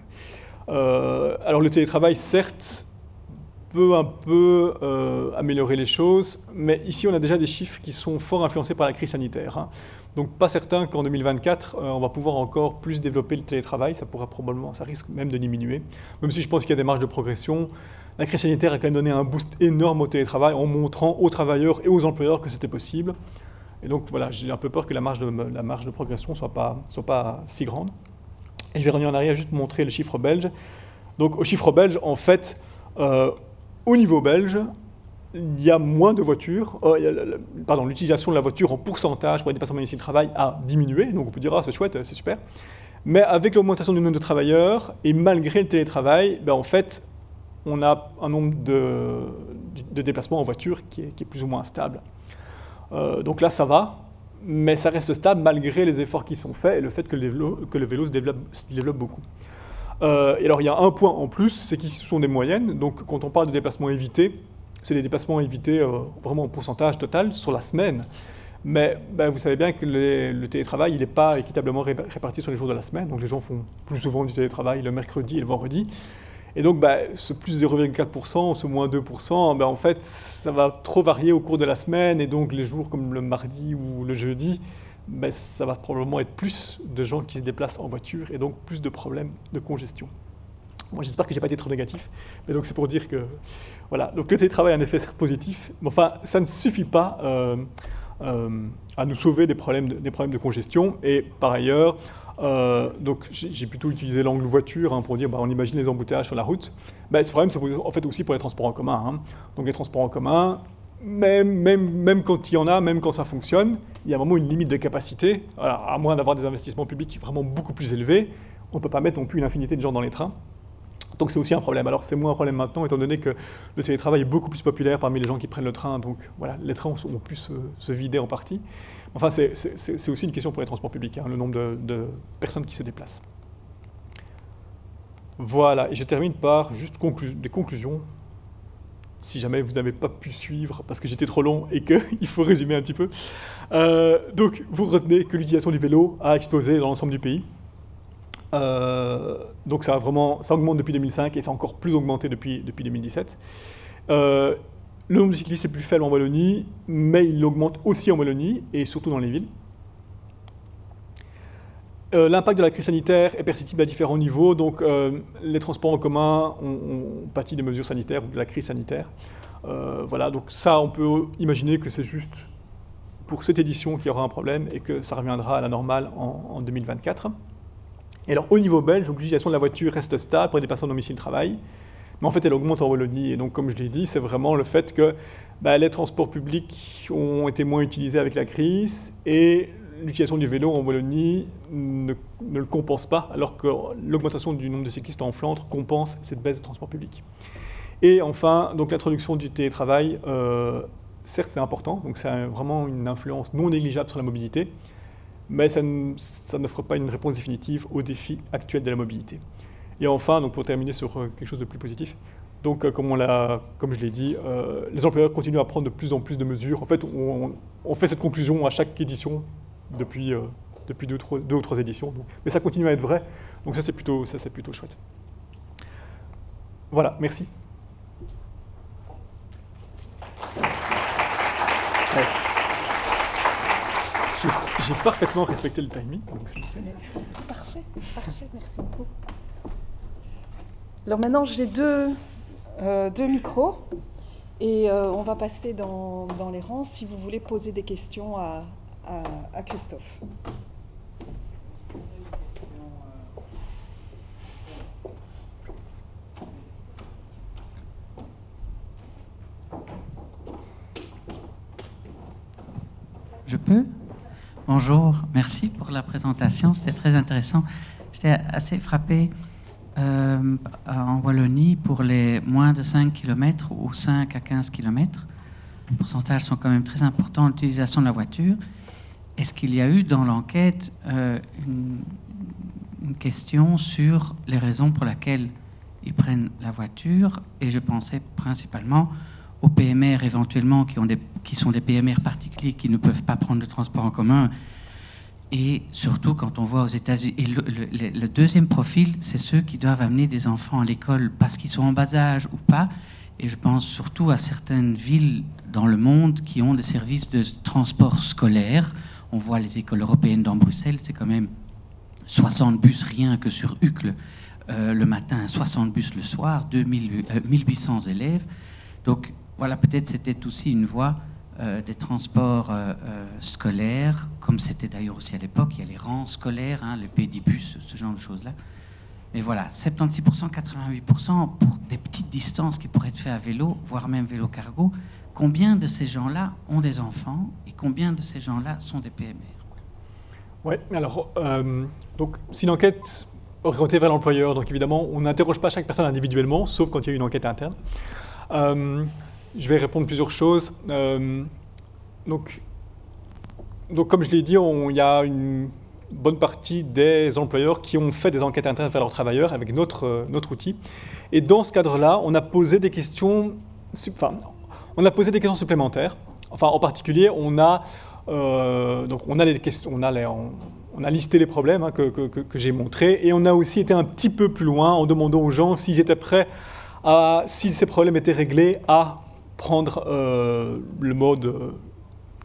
Alors le télétravail, certes, peut un peu améliorer les choses, mais ici on a déjà des chiffres qui sont fort influencés par la crise sanitaire. Hein. Donc pas certain qu'en 2024, on va pouvoir encore plus développer le télétravail, ça risque même de diminuer, même si je pense qu'il y a des marges de progression. La crise sanitaire a quand même donné un boost énorme au télétravail en montrant aux travailleurs et aux employeurs que c'était possible. Et donc voilà, j'ai un peu peur que la marge de progression ne soit pas si grande. Et je vais revenir en arrière, juste montrer le chiffre belge. Donc au chiffre belge, en fait, au niveau belge, il y a moins de voitures, l'utilisation de la voiture en pourcentage pour les déplacements domicile travail a diminué, donc on peut dire, ah c'est chouette, c'est super. Mais avec l'augmentation du nombre de travailleurs, et malgré le télétravail, en fait, on a un nombre de déplacements en voiture qui est plus ou moins stable. Donc là, ça va, mais ça reste stable malgré les efforts qui sont faits et le fait que le vélo se développe beaucoup. Et alors, il y a un point en plus, c'est qu'ici, ce sont des moyennes. Donc, quand on parle de déplacements évités, c'est des déplacements évités vraiment en pourcentage total sur la semaine. Mais vous savez bien que le télétravail, il n'est pas équitablement réparti sur les jours de la semaine. Donc, les gens font plus souvent du télétravail le mercredi et le vendredi. Et donc, ce plus 0,4%, ce moins 2%, en fait, ça va trop varier au cours de la semaine. Et donc, les jours comme le mardi ou le jeudi, ça va probablement être plus de gens qui se déplacent en voiture et donc plus de problèmes de congestion. Moi, j'espère que je n'ai pas été trop négatif, mais donc c'est pour dire que voilà, donc le télétravail a un effet positif, mais enfin, ça ne suffit pas à nous sauver des problèmes de congestion. Et par ailleurs, donc j'ai plutôt utilisé l'angle voiture pour dire, on imagine les embouteillages sur la route. Ce problème, c'est en fait aussi pour les transports en commun. Hein. Donc les transports en commun, même quand il y en a, même quand ça fonctionne, il y a vraiment une limite de capacité. Alors, à moins d'avoir des investissements publics vraiment beaucoup plus élevés, on ne peut pas mettre non plus une infinité de gens dans les trains. Donc c'est aussi un problème. Alors c'est moins un problème maintenant, étant donné que le télétravail est beaucoup plus populaire parmi les gens qui prennent le train. Donc voilà, les trains ont pu se vider en partie. Enfin, c'est aussi une question pour les transports publics, hein, le nombre de personnes qui se déplacent. Voilà, et je termine par juste des conclusions. Si jamais vous n'avez pas pu suivre parce que j'étais trop long et qu'il faut résumer un petit peu. Donc, vous retenez que l'utilisation du vélo a explosé dans l'ensemble du pays. Donc, ça augmente depuis 2005 et ça a encore plus augmenté depuis 2017. Le nombre de cyclistes est plus faible en Wallonie, mais il augmente aussi en Wallonie et surtout dans les villes. L'impact de la crise sanitaire est perceptible à différents niveaux, donc les transports en commun ont pâti des mesures sanitaires ou de la crise sanitaire. Voilà, donc ça, on peut imaginer que c'est juste pour cette édition qu'il y aura un problème et que ça reviendra à la normale en 2024. Et alors, au niveau belge, l'utilisation de la voiture reste stable pour les déplacements domicile-travail, mais en fait, elle augmente en Wallonie. Et donc, comme je l'ai dit, c'est vraiment le fait que les transports publics ont été moins utilisés avec la crise et l'utilisation du vélo en Wallonie ne le compense pas, alors que l'augmentation du nombre de cyclistes en Flandre compense cette baisse de transport public. Et enfin, donc l'introduction du télétravail, certes c'est important, donc ça a vraiment une influence non négligeable sur la mobilité, mais ça n'offre pas une réponse définitive aux défis actuels de la mobilité. Et enfin, donc pour terminer sur quelque chose de plus positif, donc comme je l'ai dit, les employeurs continuent à prendre de plus en plus de mesures. En fait, on fait cette conclusion à chaque édition depuis 2 ou 3 éditions, donc. Mais ça continue à être vrai, donc ça c'est plutôt chouette. Voilà, merci. Ouais. J'ai parfaitement respecté le timing. C'est parfait, merci beaucoup. Alors maintenant, j'ai deux micros et on va passer dans les rangs si vous voulez poser des questions à Christophe. Je peux ? Bonjour, merci pour la présentation, c'était très intéressant. J'étais assez frappé en Wallonie pour les moins de 5 km ou 5 à 15 km. Les pourcentages sont quand même très importants en utilisation de la voiture. Est-ce qu'il y a eu dans l'enquête une question sur les raisons pour lesquelles ils prennent la voiture? Et je pensais principalement aux PMR éventuellement qui sont des PMR particuliers qui ne peuvent pas prendre de transport en commun. Et surtout quand on voit aux États-Unis. Et le deuxième profil, c'est ceux qui doivent amener des enfants à l'école parce qu'ils sont en bas âge ou pas. Et je pense surtout à certaines villes dans le monde qui ont des services de transport scolaire. On voit les écoles européennes dans Bruxelles, c'est quand même 60 bus rien que sur Uccle le matin, 60 bus le soir, 1800 élèves. Donc voilà, peut-être c'était aussi une voie des transports scolaires, comme c'était d'ailleurs aussi à l'époque, il y a les rangs scolaires, hein, le pédibus, ce genre de choses-là. Mais voilà, 76%, 88% pour des petites distances qui pourraient être faites à vélo, voire même vélo cargo. Combien de ces gens-là ont des enfants et combien de ces gens-là sont des PMR? Oui, alors, donc, si l'enquête orientée vers l'employeur, donc évidemment, on n'interroge pas chaque personne individuellement, sauf quand il y a une enquête interne. Je vais répondre plusieurs choses. Donc, comme je l'ai dit, il y a une bonne partie des employeurs qui ont fait des enquêtes internes vers leurs travailleurs avec notre outil. Et dans ce cadre-là, on a posé des questions, supplémentaires. Enfin, en particulier, on a listé les problèmes hein, que j'ai montrés, et on a aussi été un petit peu plus loin en demandant aux gens s'ils étaient prêts si ces problèmes étaient réglés, à prendre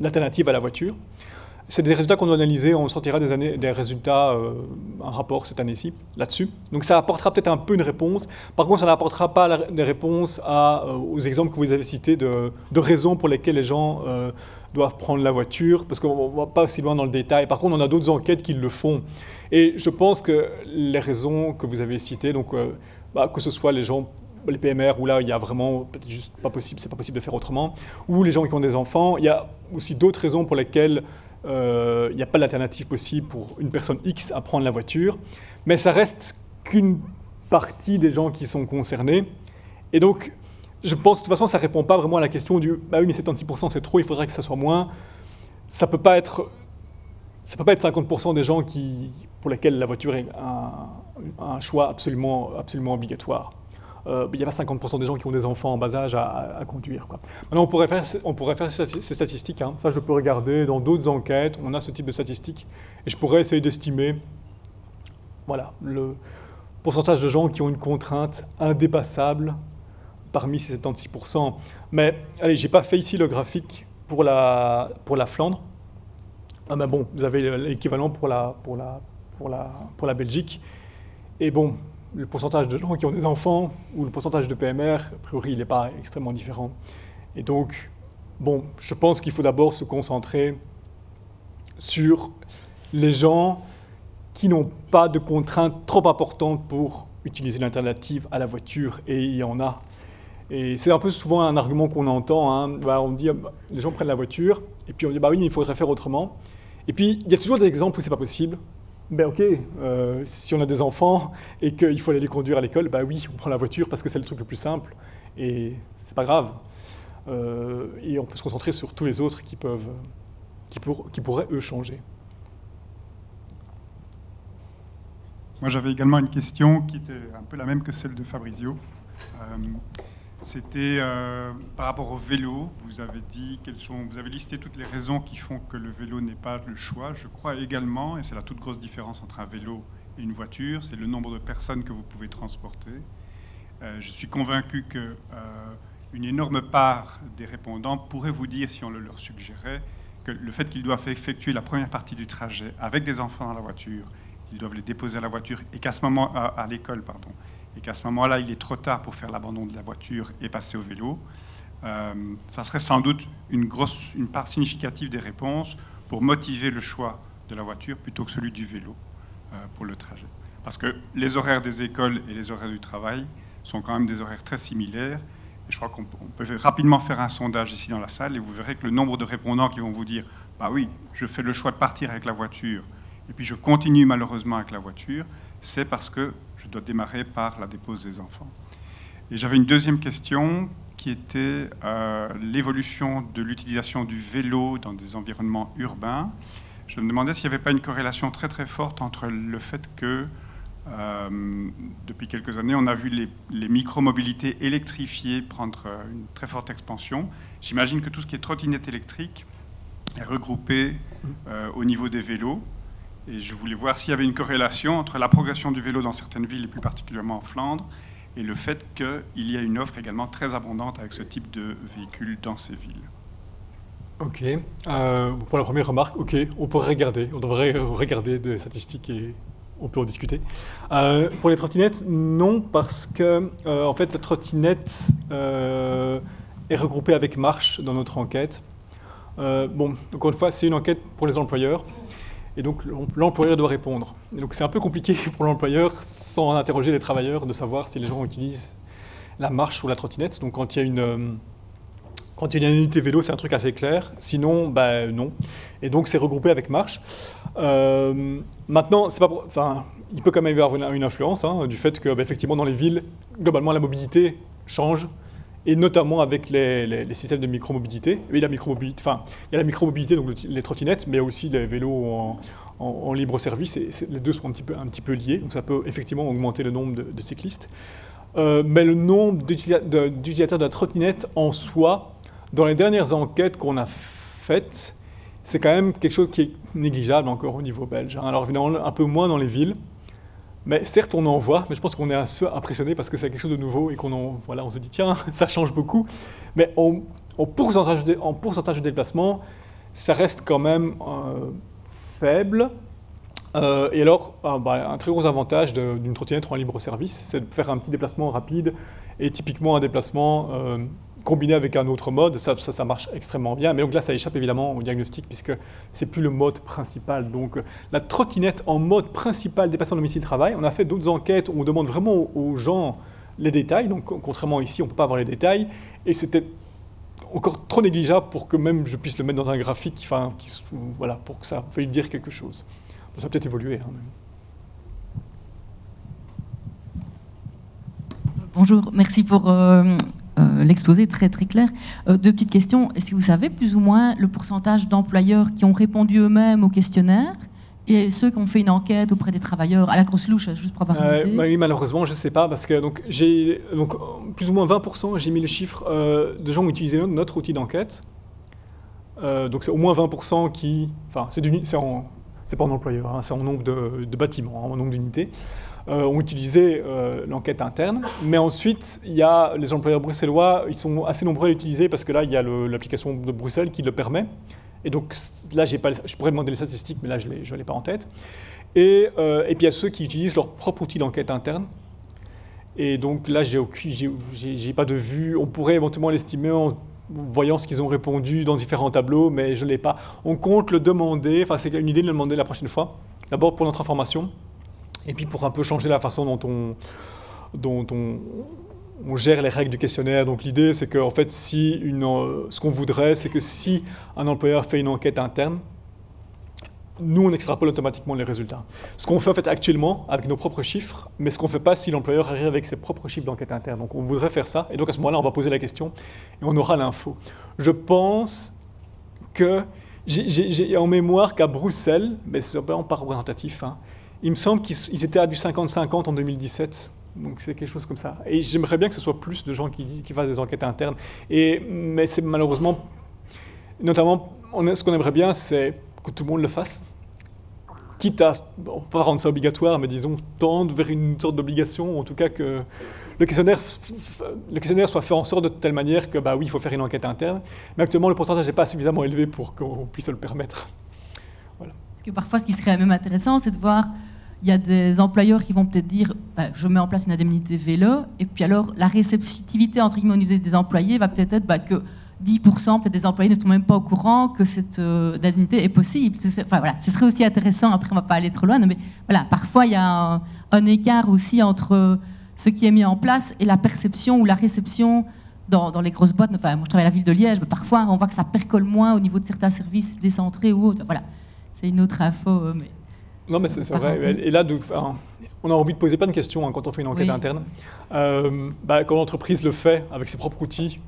l'alternative à la voiture. C'est des résultats qu'on a analysés, on sortira des résultats, un rapport cette année-ci, là-dessus. Donc ça apportera peut-être un peu une réponse. Par contre, ça n'apportera pas des réponses aux exemples que vous avez cités de raisons pour lesquelles les gens doivent prendre la voiture, parce qu'on ne va pas aussi loin dans le détail. Par contre, on a d'autres enquêtes qui le font. Et je pense que les raisons que vous avez citées, donc, que ce soit les PMR, où là, il y a vraiment peut-être juste c'est pas possible de faire autrement, ou les gens qui ont des enfants, il y a aussi d'autres raisons pour lesquelles il n'y a pas d'alternative possible pour une personne X à prendre la voiture, mais ça reste qu'une partie des gens qui sont concernés. Et donc, je pense de toute façon, ça ne répond pas vraiment à la question du « bah oui, mais 76% c'est trop, il faudrait que ça soit moins ». Ça ne peut pas être 50% des gens pour lesquels la voiture est un choix absolument obligatoire. Il n'y a pas 50% des gens qui ont des enfants en bas âge à conduire, quoi. Maintenant, on pourrait faire ces statistiques. Hein. Ça, je peux regarder dans d'autres enquêtes. On a ce type de statistiques. Et je pourrais essayer d'estimer le pourcentage de gens qui ont une contrainte indépassable parmi ces 76%. Mais allez, je n'ai pas fait ici le graphique pour la Flandre. Ah ben bon, vous avez l'équivalent pour la Belgique. Et bon, le pourcentage de gens qui ont des enfants ou le pourcentage de PMR, a priori, il n'est pas extrêmement différent. Et donc, bon, je pense qu'il faut d'abord se concentrer sur les gens qui n'ont pas de contraintes trop importantes pour utiliser l'alternative à la voiture, et il y en a. Et c'est un peu souvent un argument qu'on entend. Hein. On dit, les gens prennent la voiture, et puis on dit, bah oui, mais il faudrait faire autrement. Et puis, il y a toujours des exemples où c'est pas possible. Ben ok, si on a des enfants et qu'il faut aller les conduire à l'école, ben oui, on prend la voiture parce que c'est le truc le plus simple et c'est pas grave. Et on peut se concentrer sur tous les autres qui pourraient eux changer. Moi j'avais également une question qui était un peu la même que celle de Fabrizio. C'était par rapport au vélo. Vous avez dit vous avez listé toutes les raisons qui font que le vélo n'est pas le choix. Je crois également, et c'est la toute grosse différence entre un vélo et une voiture, c'est le nombre de personnes que vous pouvez transporter. Je suis convaincu qu'une énorme part des répondants pourraient vous dire, si on le leur suggérait, que le fait qu'ils doivent effectuer la première partie du trajet avec des enfants dans la voiture, qu'ils doivent les déposer à la voiture et qu'à ce moment à l'école, pardon, et qu'à ce moment-là, il est trop tard pour faire l'abandon de la voiture et passer au vélo, ça serait sans doute une part significative des réponses pour motiver le choix de la voiture plutôt que celui du vélo pour le trajet. Parce que les horaires des écoles et les horaires du travail sont quand même des horaires très similaires. Et je crois qu'on peut rapidement faire un sondage ici dans la salle et vous verrez que le nombre de répondants qui vont vous dire « Bah oui, je fais le choix de partir avec la voiture et puis je continue malheureusement avec la voiture », c'est parce que je dois démarrer par la dépose des enfants. Et j'avais une deuxième question qui était l'évolution de l'utilisation du vélo dans des environnements urbains. Je me demandais s'il n'y avait pas une corrélation très très forte entre le fait que depuis quelques années, on a vu les micromobilités électrifiées prendre une très forte expansion. J'imagine que tout ce qui est trottinette électrique est regroupé au niveau des vélos. Et je voulais voir s'il y avait une corrélation entre la progression du vélo dans certaines villes, et plus particulièrement en Flandre, et le fait qu'il y a une offre également très abondante avec ce type de véhicules dans ces villes. Ok. Pour la première remarque, ok, on pourrait regarder. On devrait regarder des statistiques et on peut en discuter. Pour les trottinettes, non, parce que en fait, la trottinette est regroupée avec marche dans notre enquête. Bon, encore une fois, c'est une enquête pour les employeurs. Et donc, l'employeur doit répondre. Et donc, c'est un peu compliqué pour l'employeur, sans interroger les travailleurs, de savoir si les gens utilisent la marche ou la trottinette. Donc, quand il y a une unité vélo, c'est un truc assez clair. Sinon, ben, non. Et donc, c'est regroupé avec marche. Maintenant, il peut quand même y avoir une influence du fait que, effectivement, dans les villes, globalement, la mobilité change. Et notamment avec les systèmes de micromobilité. Il y a la micromobilité, donc les trottinettes, mais aussi les vélos en libre service. Et les deux sont un petit peu liés, donc ça peut effectivement augmenter le nombre de cyclistes. Mais le nombre d'utilisateurs de la trottinette en soi, dans les dernières enquêtes qu'on a faites, c'est quand même quelque chose qui est négligeable encore au niveau belge. Alors évidemment, un peu moins dans les villes. Mais certes, on en voit, mais je pense qu'on est un peu impressionné parce que c'est quelque chose de nouveau et on se dit, tiens, ça change beaucoup. Mais en pourcentage de déplacement, ça reste quand même faible. Et alors, un très gros avantage d'une trottinette en libre service, c'est de faire un petit déplacement rapide et typiquement un déplacement combiné avec un autre mode, ça marche extrêmement bien. Mais donc là, ça échappe évidemment au diagnostic puisque c'est plus le mode principal. Donc la trottinette en mode principal déplacement domicile-travail, on a fait d'autres enquêtes où on demande vraiment aux gens les détails. Donc contrairement ici, on ne peut pas avoir les détails. Et c'était encore trop négligeable pour que même je puisse le mettre dans un graphique, pour que ça veuille dire quelque chose. Bon, ça a peut-être évolué. Bonjour, merci pour l'exposé très très clair. Deux petites questions. Est-ce que vous savez plus ou moins le pourcentage d'employeurs qui ont répondu eux-mêmes au questionnaire et ceux qui ont fait une enquête auprès des travailleurs à la grosse louche, juste pour avoir une idée? Oui, malheureusement, je ne sais pas parce que j'ai plus ou moins 20%, j'ai mis le chiffre de gens qui ont utilisé notre outil d'enquête. Donc c'est au moins 20% qui... Enfin, c'est pas en employeur, c'est en nombre de bâtiments, en nombre d'unités. Ont utilisé l'enquête interne. Mais ensuite, il y a les employeurs bruxellois, ils sont assez nombreux à l'utiliser parce que là, il y a l'application de Bruxelles qui le permet. Et donc là, je pourrais demander les statistiques, mais là, je ne l'ai pas en tête. Et puis, il y a ceux qui utilisent leur propre outil d'enquête interne. Et donc là, j'ai pas de vue. On pourrait éventuellement l'estimer en voyant ce qu'ils ont répondu dans différents tableaux, mais je ne l'ai pas. On compte le demander, enfin, c'est une idée de le demander la prochaine fois. D'abord pour notre information. Et puis pour un peu changer la façon dont on gère les règles du questionnaire. Donc l'idée, c'est que en fait, ce qu'on voudrait, c'est que si un employeur fait une enquête interne, nous, on extrapole automatiquement les résultats. Ce qu'on fait en fait actuellement avec nos propres chiffres, mais ce qu'on ne fait pas si l'employeur arrive avec ses propres chiffres d'enquête interne. Donc on voudrait faire ça, et donc à ce moment-là, on va poser la question et on aura l'info. Je pense que j'ai en mémoire qu'à Bruxelles, mais c'est vraiment pas représentatif, hein, il me semble qu'ils étaient à du 50-50 en 2017. Donc c'est quelque chose comme ça. Et j'aimerais bien que ce soit plus de gens qui fassent des enquêtes internes. Mais c'est malheureusement, notamment, ce qu'on aimerait bien, c'est que tout le monde le fasse. Quitte à, on peut pas rendre ça obligatoire, mais disons, tendre vers une sorte d'obligation, en tout cas que le questionnaire soit fait en sorte de telle manière que, bah oui, il faut faire une enquête interne. Mais actuellement, le pourcentage n'est pas suffisamment élevé pour qu'on puisse le permettre. Voilà. Parce que parfois, ce qui serait même intéressant, c'est de voir, il y a des employeurs qui vont peut-être dire, bah, je mets en place une indemnité vélo, et puis alors, la réceptivité, entre guillemets, au niveau des employés va peut-être être que 10% peut-être des employés ne sont même pas au courant que cette indemnité est possible. Enfin, voilà, ce serait aussi intéressant, après on ne va pas aller trop loin, mais voilà, parfois il y a un écart aussi entre ce qui est mis en place et la perception ou la réception dans les grosses boîtes. Enfin, moi je travaille à la ville de Liège, mais parfois on voit que ça percole moins au niveau de certains services décentrés ou autres. Voilà, c'est une autre info. Mais non, mais c'est vrai. Et là, on a envie de poser plein de questions quand on fait une enquête interne. Quand l'entreprise le fait avec ses propres outils,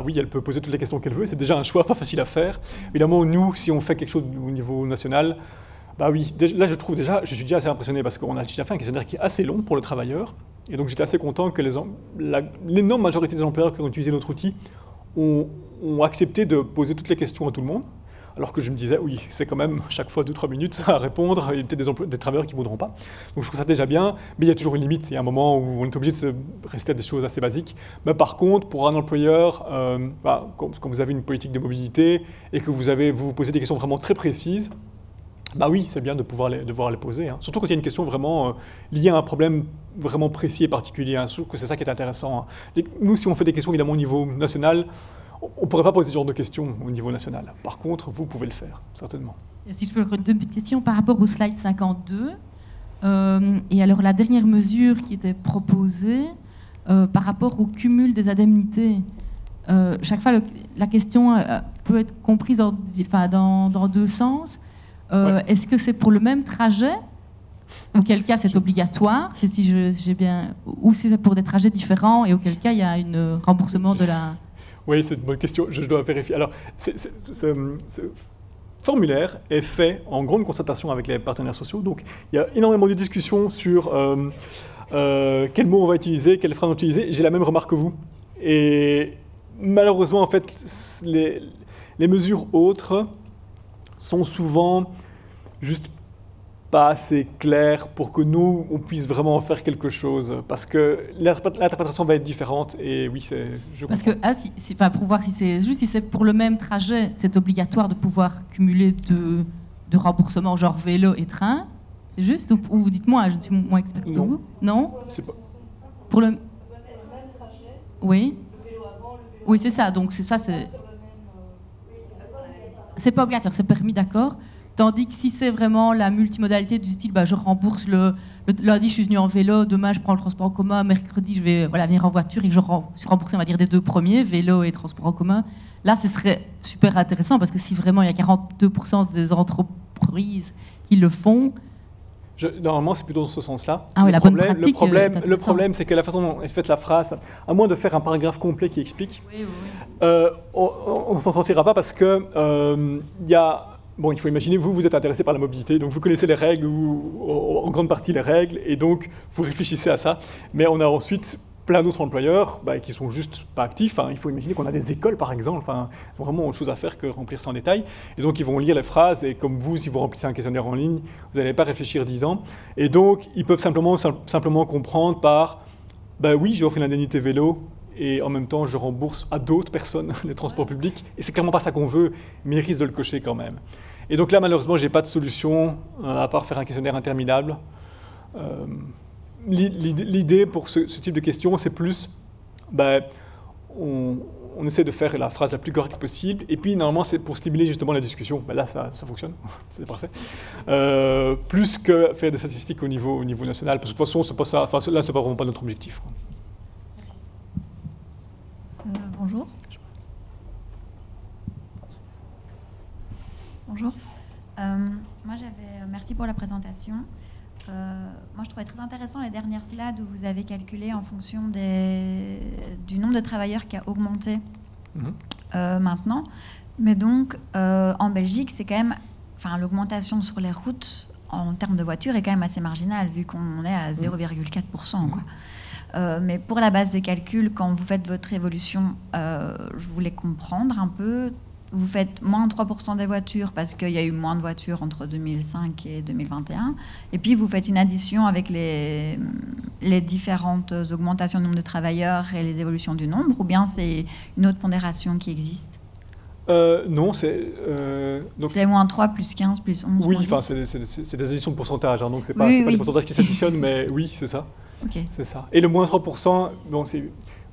oui, elle peut poser toutes les questions qu'elle veut. C'est déjà un choix pas facile à faire. Évidemment, nous, si on fait quelque chose au niveau national, oui, là, je suis déjà assez impressionné parce qu'on a déjà fait un questionnaire qui est assez long pour le travailleur. Et donc, j'étais assez content que l'énorme majorité des employeurs qui ont utilisé notre outil ont accepté de poser toutes les questions à tout le monde. Alors que je me disais, oui, c'est quand même chaque fois 2-3 minutes à répondre, il y a peut-être des travailleurs qui ne voudront pas. Donc je trouve ça déjà bien, mais il y a toujours une limite. Il y a un moment où on est obligé de rester à des choses assez basiques. Mais par contre, pour un employeur, quand vous avez une politique de mobilité et que vous vous posez des questions vraiment très précises, oui, c'est bien de pouvoir les poser. Hein. Surtout quand il y a une question vraiment liée à un problème vraiment précis et particulier. Hein. Je trouve que c'est ça qui est intéressant. Hein. Nous, si on fait des questions évidemment au niveau national, on ne pourrait pas poser ce genre de questions au niveau national. Par contre, vous pouvez le faire, certainement. Et si je peux deux petites questions par rapport au slide 52. Et alors, la dernière mesure qui était proposée par rapport au cumul des indemnités. Chaque fois, la question peut être comprise dans deux sens. Ouais. Est-ce que c'est pour le même trajet, auquel cas c'est obligatoire, si j'ai bien, ou si c'est pour des trajets différents et auquel cas il y a un remboursement de la... Oui, c'est une bonne question, je dois vérifier. Alors, ce formulaire est fait en grande concertation avec les partenaires sociaux, donc il y a énormément de discussions sur quels mots on va utiliser, quelles phrases on va utiliser. J'ai la même remarque que vous. Et malheureusement, en fait, les mesures autres sont souvent juste pas assez claires pour que nous, on puisse vraiment faire quelque chose. Parce que l'interprétation va être différente. Et oui, Parce que, pour voir si c'est pour le même trajet, c'est obligatoire de pouvoir cumuler de remboursements, genre vélo et train. C'est juste? Ou dites-moi, je suis moins expert que vous. Non? C'est pas... Pour le... Oui. Oui, c'est ça. Donc, c'est ça, c'est pas obligatoire, c'est permis, d'accord. Tandis que si c'est vraiment la multimodalité du style, je rembourse le lundi, je suis venu en vélo, demain, je prends le transport en commun, mercredi, je vais venir en voiture et que je suis remboursé, on va dire, des deux premiers, vélo et transport en commun. Là, ce serait super intéressant parce que si vraiment il y a 42% des entreprises qui le font... Normalement, c'est plutôt dans ce sensens-là. Ah oui, le problème, c'est que la façon dont est faite la phrase, à moins de faire un paragraphe complet qui explique, on ne s'en sortira pas parce que il faut imaginer, vous êtes intéressé par la mobilité, donc vous connaissez les règles, ou en grande partie les règles, et donc vous réfléchissez à ça. Mais on a ensuite plein d'autres employeurs qui sont juste pas actifs. Il faut imaginer qu'on a des écoles, par exemple, vraiment autre chose à faire que remplir ça en détail. Et donc, ils vont lire les phrases, et comme vous, si vous remplissez un questionnaire en ligne, vous n'allez pas réfléchir 10 ans. Et donc, ils peuvent simplement comprendre par oui, j'offre une indemnité vélo, et en même temps, je rembourse à d'autres personnes les transports publics. Et c'est clairement pas ça qu'on veut, mais ils risquent de le cocher quand même. Et donc là, malheureusement, j'ai pas de solution, à part faire un questionnaire interminable. L'idée pour ce type de questions, c'est plus, on essaie de faire la phrase la plus correcte possible, et puis normalement c'est pour stimuler justement la discussion. Là, ça fonctionne, c'est parfait. Plus que faire des statistiques au niveau national, parce que de toute façon, c'est pas ça. Là, c'est pas vraiment pas notre objectif. Bonjour. Moi, merci pour la présentation. Moi, je trouvais très intéressant les dernières slides où vous avez calculé en fonction du nombre de travailleurs qui a augmenté maintenant. Mais donc, en Belgique, c'est quand même, l'augmentation sur les routes en termes de voitures est quand même assez marginale, vu qu'on est à 0,4%. Mais pour la base de calcul, quand vous faites votre évolution, je voulais comprendre un peu. Vous faites moins 3% des voitures parce qu'il y a eu moins de voitures entre 2005 et 2021. Et puis, vous faites une addition avec les différentes augmentations du nombre de travailleurs et les évolutions du nombre, ou bien c'est une autre pondération qui existe? Non, c'est... c'est moins 3, plus 15, plus 11. Oui, c'est des additions de pourcentage, donc c'est pas des pourcentages qui s'additionnent, mais oui, c'est ça. Okay. C'est ça. Et le moins 3%, bon,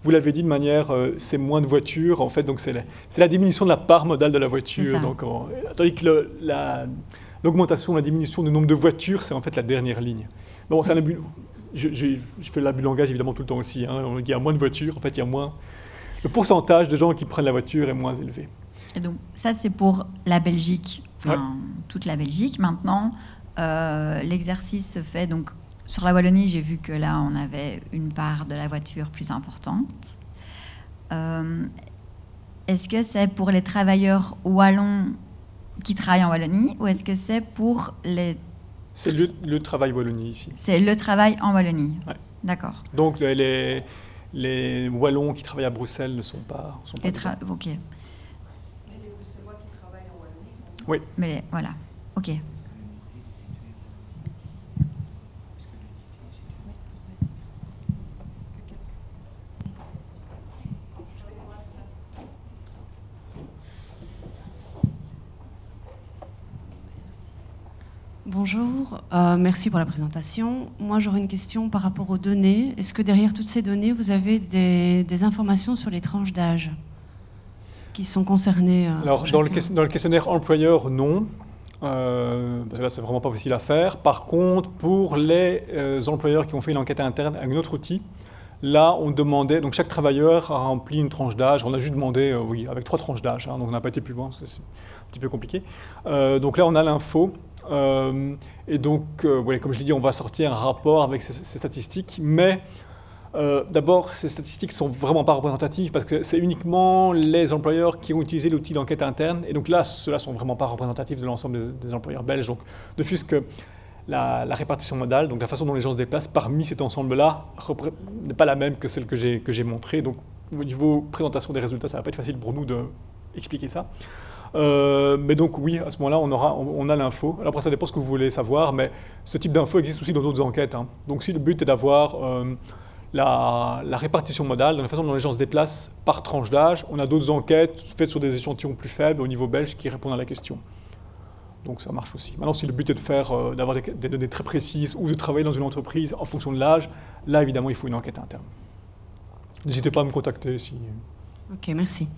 vous l'avez dit de manière, c'est moins de voitures, en fait, donc c'est la diminution de la part modale de la voiture. Donc, tandis que l'augmentation, la diminution du nombre de voitures, c'est en fait la dernière ligne. Bon, c'est un abus. Je fais l'abus de langage évidemment tout le temps aussi. Il y a moins de voitures, en fait, il y a moins. Le pourcentage de gens qui prennent la voiture est moins élevé. Et donc, ça, c'est pour la Belgique, toute la Belgique. Maintenant, l'exercice se fait donc. Sur la Wallonie, j'ai vu que là, on avait une part de la voiture plus importante. Est-ce que c'est pour les travailleurs wallons qui travaillent en Wallonie ou est-ce que c'est pour les... C'est le travail Wallonie ici. C'est le travail en Wallonie. Ouais. D'accord. Donc les Wallons qui travaillent à Bruxelles ne sont pas... Ok. Mais les Bruxellois qui travaillent en Wallonie sont... Oui. Mais voilà, ok. Bonjour, merci pour la présentation. Moi, j'aurais une question par rapport aux données. Est-ce que derrière toutes ces données, vous avez des informations sur les tranches d'âge qui sont concernées? Alors, dans le questionnaire employeur, non. Parce que là, c'est vraiment pas possible à faire. Par contre, pour les employeurs qui ont fait une enquête interne avec un autre outil, là, on demandait, donc chaque travailleur a rempli une tranche d'âge. On a juste demandé, oui, avec 3 tranches d'âge, donc on n'a pas été plus loin, parce que c'est un petit peu compliqué. Donc là, on a l'info. Et donc, ouais, comme je l'ai dit, on va sortir un rapport avec ces statistiques, mais d'abord, ces statistiques ne sont vraiment pas représentatives parce que c'est uniquement les employeurs qui ont utilisé l'outil d'enquête interne, et donc là, ceux-là ne sont vraiment pas représentatifs de l'ensemble des employeurs belges. Donc, de plus que la répartition modale, donc la façon dont les gens se déplacent parmi cet ensemble-là, n'est pas la même que celle que j'ai montrée. Donc, au niveau présentation des résultats, ça ne va pas être facile pour nous d'expliquer ça. Mais donc oui, à ce moment-là, on a l'info. Alors après, ça dépend ce que vous voulez savoir, mais ce type d'info existe aussi dans d'autres enquêtes. Donc si le but est d'avoir la répartition modale, dans la façon dont les gens se déplacent par tranche d'âge, on a d'autres enquêtes faites sur des échantillons plus faibles au niveau belge qui répondent à la question. Donc ça marche aussi. Maintenant, si le but est de faire, d'avoir des données très précises ou de travailler dans une entreprise en fonction de l'âge, là évidemment, il faut une enquête interne. N'hésitez pas à me contacter si... Ok, merci.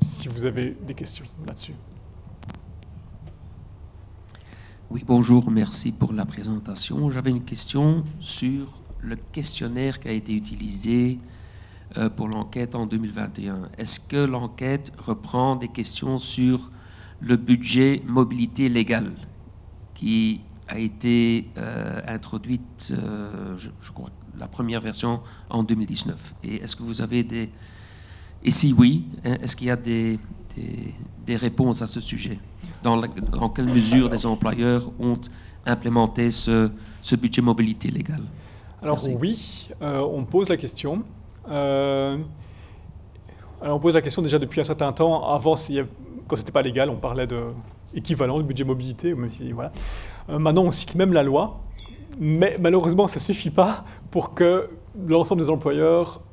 Si vous avez des questions là-dessus. Oui, bonjour, merci pour la présentation. J'avais une question sur le questionnaire qui a été utilisé pour l'enquête en 2021. Est-ce que l'enquête reprend des questions sur le budget mobilité légale qui a été introduite, je crois, la première version en 2019? Et est-ce que vous avez des... Et si oui, est-ce qu'il y a des réponses à ce sujet? Dans quelle mesure des employeurs ont implémenté ce budget mobilité légale? Alors merci. Oui, on pose la question. Alors on pose la question déjà depuis un certain temps. Avant, quand c'était pas légal, on parlait d'équivalent de budget mobilité. Même si, voilà. Maintenant, on cite même la loi. Mais malheureusement, ça ne suffit pas pour que l'ensemble des employeurs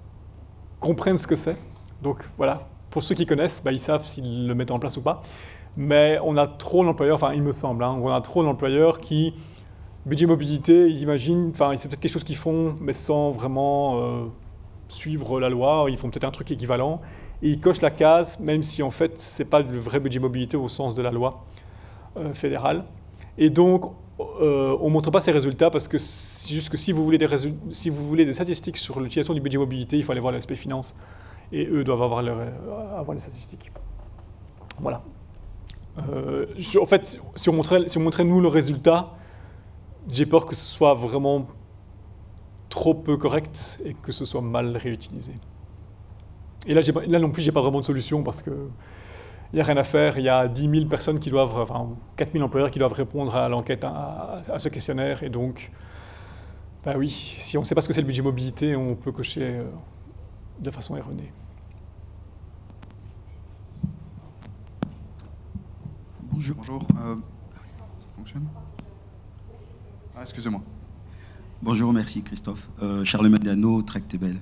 comprennent ce que c'est. Donc voilà, pour ceux qui connaissent, ils savent s'ils le mettent en place ou pas. Mais on a trop d'employeurs, enfin il me semble, on a trop d'employeurs qui, budget mobilité, ils imaginent, enfin c'est peut-être quelque chose qu'ils font, mais sans vraiment suivre la loi, ils font peut-être un truc équivalent, et ils cochent la case, même si en fait c'est pas le vrai budget mobilité au sens de la loi fédérale. Et donc on ne montre pas ces résultats parce que c'est juste que si vous voulez des statistiques sur l'utilisation du budget mobilité, il faut aller voir l'ASP Finance. Et eux doivent avoir les statistiques. Voilà. En fait, si on montrait nous le résultat, j'ai peur que ce soit vraiment trop peu correct et que ce soit mal réutilisé. Et là non plus, j'ai pas vraiment de solution parce que il n'y a rien à faire. Il y a 10 000 personnes qui doivent, enfin 4 000 employeurs qui doivent répondre à l'enquête, à ce questionnaire. Et donc, bah oui, si on ne sait pas ce que c'est le budget mobilité, on peut cocher de façon erronée. Bonjour. Ça fonctionne? Ah, excusez-moi. Bonjour, merci Christophe. Charles Mediano, Tractebel.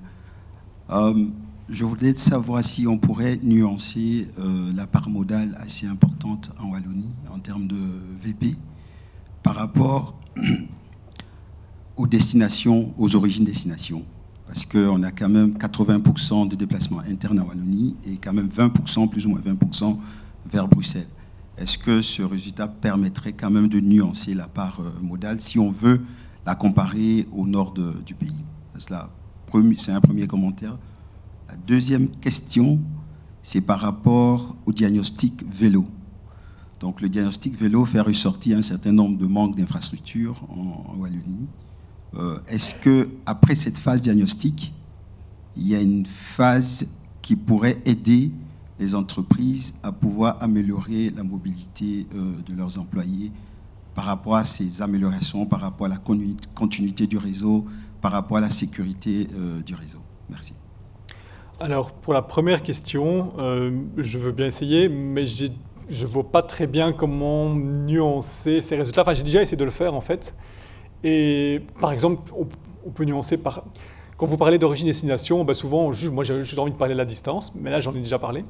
Je voulais savoir si on pourrait nuancer la part modale assez importante en Wallonie en termes de VP par rapport aux destinations, aux origines-destinations. Parce qu'on a quand même 80% de déplacements internes en Wallonie et quand même 20%, plus ou moins 20% vers Bruxelles. Est-ce que ce résultat permettrait quand même de nuancer la part modale si on veut la comparer au nord du pays? C'est un premier commentaire. La deuxième question, c'est par rapport au diagnostic vélo. Donc le diagnostic vélo fait ressortir un certain nombre de manques d'infrastructures en Wallonie. Est-ce qu'après cette phase diagnostique, il y a une phase qui pourrait aider les entreprises à pouvoir améliorer la mobilité de leurs employés par rapport à ces améliorations, par rapport à la continuité du réseau, par rapport à la sécurité du réseau? Merci. Alors, pour la première question, je veux bien essayer, mais je ne vois pas très bien comment nuancer ces résultats. Enfin, j'ai déjà essayé de le faire, en fait. Et, par exemple, on peut nuancer par... Quand vous parlez d'origine-destination, ben souvent, moi, j'ai juste envie de parler de la distance, mais là, j'en ai déjà parlé.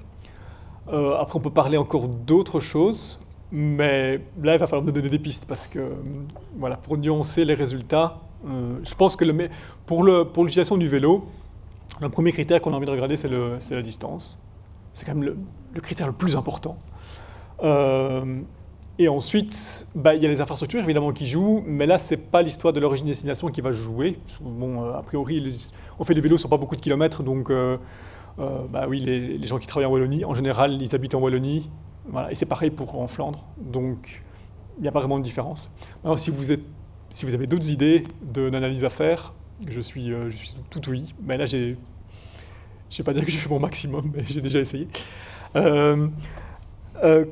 Après, on peut parler encore d'autres choses, mais là, il va falloir me donner des pistes, parce que, voilà, pour nuancer les résultats, je pense que pour l'utilisation du vélo, le premier critère qu'on a envie de regarder, c'est la distance. C'est quand même le critère le plus important. Et ensuite, il y a les infrastructures, évidemment, qui jouent, mais là, ce n'est pas l'histoire de l'origine-destination qui va jouer. Bon, a priori, on fait des vélos sur pas beaucoup de kilomètres, donc oui, les gens qui travaillent en Wallonie, en général, ils habitent en Wallonie. Voilà, et c'est pareil en Flandre, donc il n'y a pas vraiment de différence. Alors, si vous avez d'autres idées d'analyse à faire, je suis tout oui, mais là, je ne vais pas dire que je fais mon maximum, mais j'ai déjà essayé.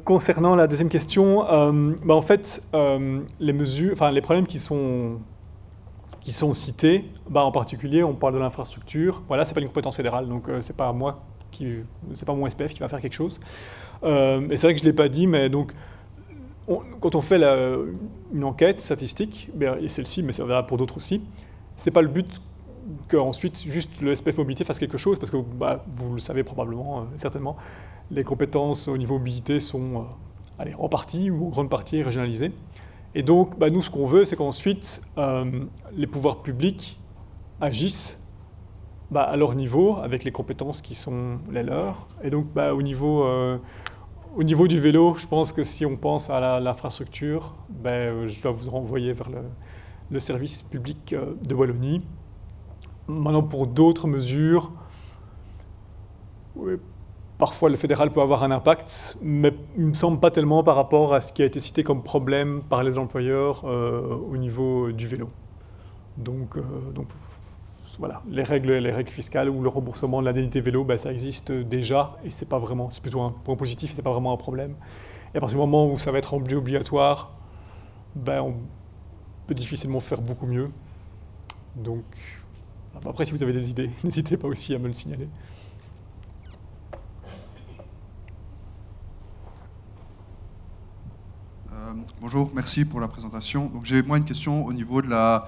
Concernant la deuxième question, en fait, les problèmes qui sont cités, en particulier, on parle de l'infrastructure. Voilà, c'est pas une compétence fédérale, donc c'est pas mon SPF qui va faire quelque chose. Et c'est vrai que je l'ai pas dit, mais donc quand on fait une enquête statistique, et celle-ci, mais ça va pour d'autres aussi, c'est pas le but qu'ensuite juste le SPF mobilité fasse quelque chose, parce que vous le savez probablement, certainement, les compétences au niveau mobilité sont en partie ou en grande partie régionalisées. Et donc, nous, ce qu'on veut, c'est qu'ensuite, les pouvoirs publics agissent à leur niveau, avec les compétences qui sont les leurs. Et donc, au niveau du vélo, je pense que si on pense à l'infrastructure, je dois vous renvoyer vers le service public de Wallonie. Maintenant, pour d'autres mesures, parfois le fédéral peut avoir un impact, mais il ne me semble pas tellement par rapport à ce qui a été cité comme problème par les employeurs au niveau du vélo. Donc voilà, les règles fiscales ou le remboursement de l'indemnité vélo, ça existe déjà et c'est plutôt un point positif et c'est pas vraiment un problème. Et à partir du moment où ça va être rendu obligatoire, on peut difficilement faire beaucoup mieux. Donc après, si vous avez des idées, n'hésitez pas aussi à me le signaler. Bonjour, merci pour la présentation. Donc j'ai moi une question au niveau de la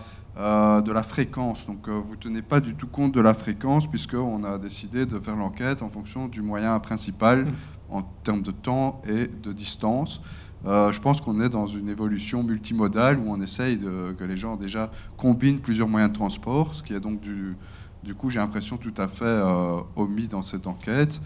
fréquence. Donc vous ne tenez pas du tout compte de la fréquence puisqu'on a décidé de faire l'enquête en fonction du moyen principal en termes de temps et de distance. Je pense qu'on est dans une évolution multimodale où on essaye que les gens déjà combinent plusieurs moyens de transport, ce qui est donc du coup j'ai l'impression tout à fait omis dans cette enquête.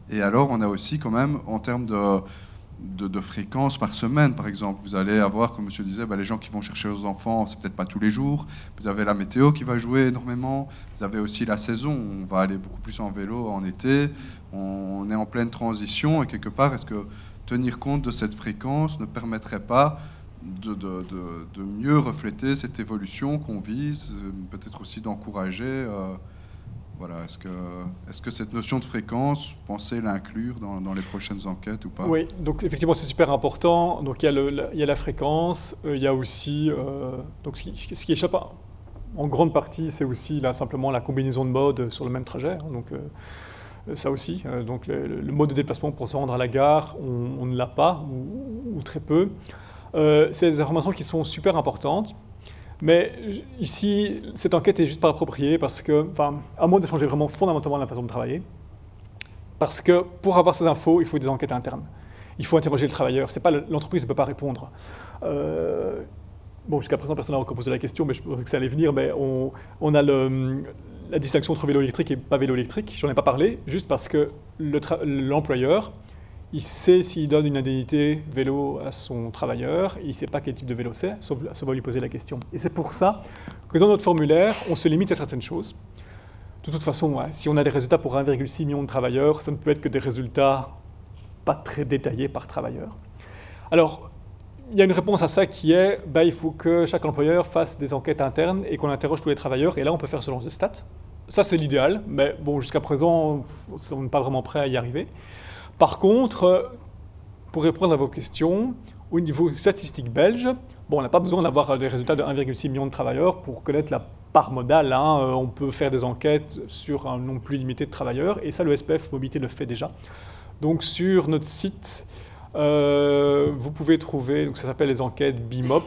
Et alors on a aussi quand même en termes de fréquence par semaine, par exemple. Vous allez avoir, comme monsieur disait, les gens qui vont chercher aux enfants, c'est peut-être pas tous les jours. Vous avez la météo qui va jouer énormément. Vous avez aussi la saison. On va aller beaucoup plus en vélo en été. On est en pleine transition et quelque part, est-ce que tenir compte de cette fréquence ne permettrait pas de mieux refléter cette évolution qu'on vise, peut-être aussi d'encourager. Voilà, est-ce que cette notion de fréquence, vous pensez l'inclure dans les prochaines enquêtes ou pas? Oui, donc effectivement c'est super important. Donc il y a la fréquence, il y a aussi donc ce qui échappe en grande partie, c'est aussi là simplement la combinaison de modes sur le même trajet. Hein, donc ça aussi. Donc le mode de déplacement pour se rendre à la gare, on ne l'a pas ou très peu. C'est des informations qui sont super importantes. Mais ici, cette enquête est juste pas appropriée parce que, enfin, à moins de changer vraiment fondamentalement la façon de travailler, parce que pour avoir ces infos, il faut des enquêtes internes. Il faut interroger le travailleur. C'est pas l'entreprise ne peut pas répondre. Bon, jusqu'à présent, personne n'a encore posé la question, mais je pensais que ça allait venir. Mais on a la distinction entre vélo électrique et pas vélo électrique. J'en ai pas parlé, juste parce que l'employeur, il sait s'il donne une indemnité vélo à son travailleur, il ne sait pas quel type de vélo c'est, sauf lui poser la question. Et c'est pour ça que dans notre formulaire, on se limite à certaines choses. De toute façon, si on a des résultats pour 1,6 million de travailleurs, ça ne peut être que des résultats pas très détaillés par travailleur. Alors, il y a une réponse à ça qui est, il faut que chaque employeur fasse des enquêtes internes et qu'on interroge tous les travailleurs, et là on peut faire ce genre de stats. Ça c'est l'idéal, mais bon, jusqu'à présent, on n'est pas vraiment prêt à y arriver. Par contre, pour répondre à vos questions, au niveau statistique belge, bon, on n'a pas besoin d'avoir des résultats de 1,6 million de travailleurs pour connaître la part modale. Hein. On peut faire des enquêtes sur un nombre plus limité de travailleurs, et ça, le SPF Mobilité le fait déjà. Donc, sur notre site, vous pouvez trouver, donc ça s'appelle les enquêtes BIMOB,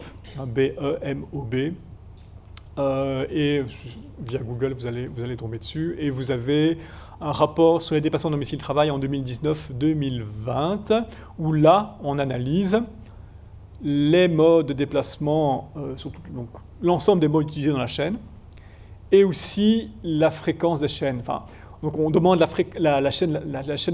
B-E-M-O-B, et via Google, vous allez tomber dessus, et vous avez un rapport sur les déplacements domicile-travail en 2019-2020, où là, on analyse les modes de déplacement, surtout l'ensemble des modes utilisés dans la chaîne, et aussi la fréquence des chaînes. Enfin, donc on demande la chaîne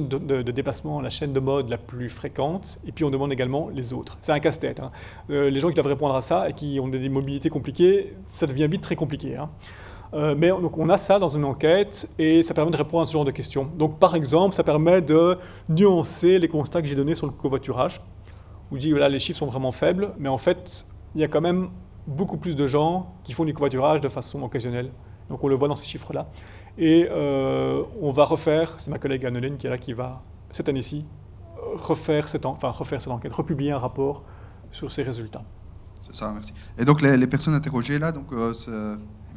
de déplacement, la chaîne de mode la plus fréquente, et puis on demande également les autres. C'est un casse-tête. Hein. Les gens qui doivent répondre à ça et qui ont des mobilités compliquées, ça devient vite très compliqué. Hein. Mais donc on a ça dans une enquête et ça permet de répondre à ce genre de questions. Donc par exemple, ça permet de nuancer les constats que j'ai donnés sur le covoiturage, où je dis voilà, les chiffres sont vraiment faibles, mais en fait, il y a quand même beaucoup plus de gens qui font du covoiturage de façon occasionnelle. Donc on le voit dans ces chiffres-là. Et on va refaire, c'est ma collègue Anne-Hélène qui est là, qui va, cette année-ci, refaire cette enquête, republier un rapport sur ces résultats. C'est ça, merci. Et donc les personnes interrogées là, donc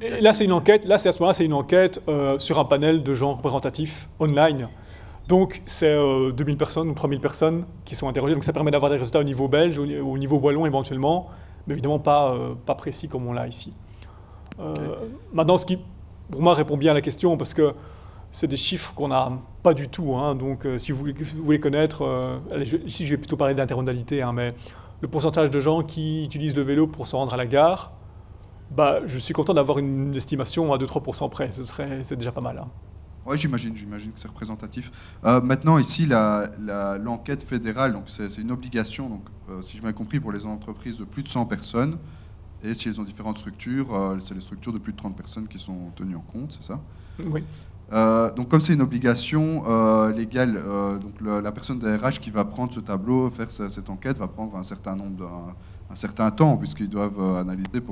et là, c'est une enquête. Là, c'est à ce moment-là, c'est une enquête sur un panel de gens représentatifs online. Donc, c'est 2000 personnes ou 3000 personnes qui sont interrogées. Donc, ça permet d'avoir des résultats au niveau belge, au niveau wallon éventuellement, mais évidemment pas précis comme on l'a ici. Maintenant, ce qui, pour moi, répond bien à la question, parce que c'est des chiffres qu'on n'a pas du tout. Hein. Donc, si vous voulez connaître, ici, je vais plutôt parler d'intermodalité, hein, mais le pourcentage de gens qui utilisent le vélo pour se rendre à la gare, je suis content d'avoir une estimation à 2-3% près, c'est déjà pas mal. Hein. Oui, j'imagine que c'est représentatif. Maintenant, ici, l'enquête fédérale, donc c'est une obligation, donc, si j'ai bien compris, pour les entreprises de plus de 100 personnes, et si elles ont différentes structures, c'est les structures de plus de 30 personnes qui sont tenues en compte, c'est ça? Oui. Donc comme c'est une obligation légale, donc la personne de RH qui va prendre ce tableau, faire cette enquête, va prendre un certain temps, puisqu'ils doivent analyser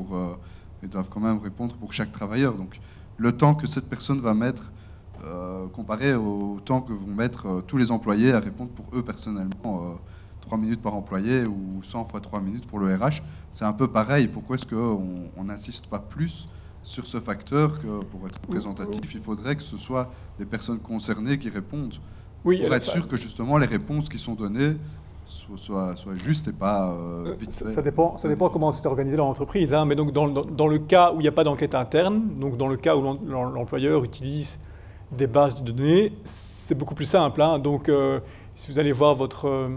ils doivent quand même répondre pour chaque travailleur. Donc le temps que cette personne va mettre, comparé au temps que vont mettre tous les employés à répondre pour eux personnellement, 3 minutes par employé ou 100 fois 3 minutes pour le RH, c'est un peu pareil. Pourquoi est-ce qu'on n'insiste pas plus sur ce facteur que pour être représentatif, il faudrait que ce soit les personnes concernées qui répondent, pour être sûr que justement les réponses qui sont données soient justes et pas vite fait. Ça dépend comment c'est organisé dans l'entreprise, hein, mais donc dans le cas où il n'y a pas d'enquête interne, donc dans le cas où l'employeur utilise des bases de données, c'est beaucoup plus simple. Hein. Donc si vous allez voir votre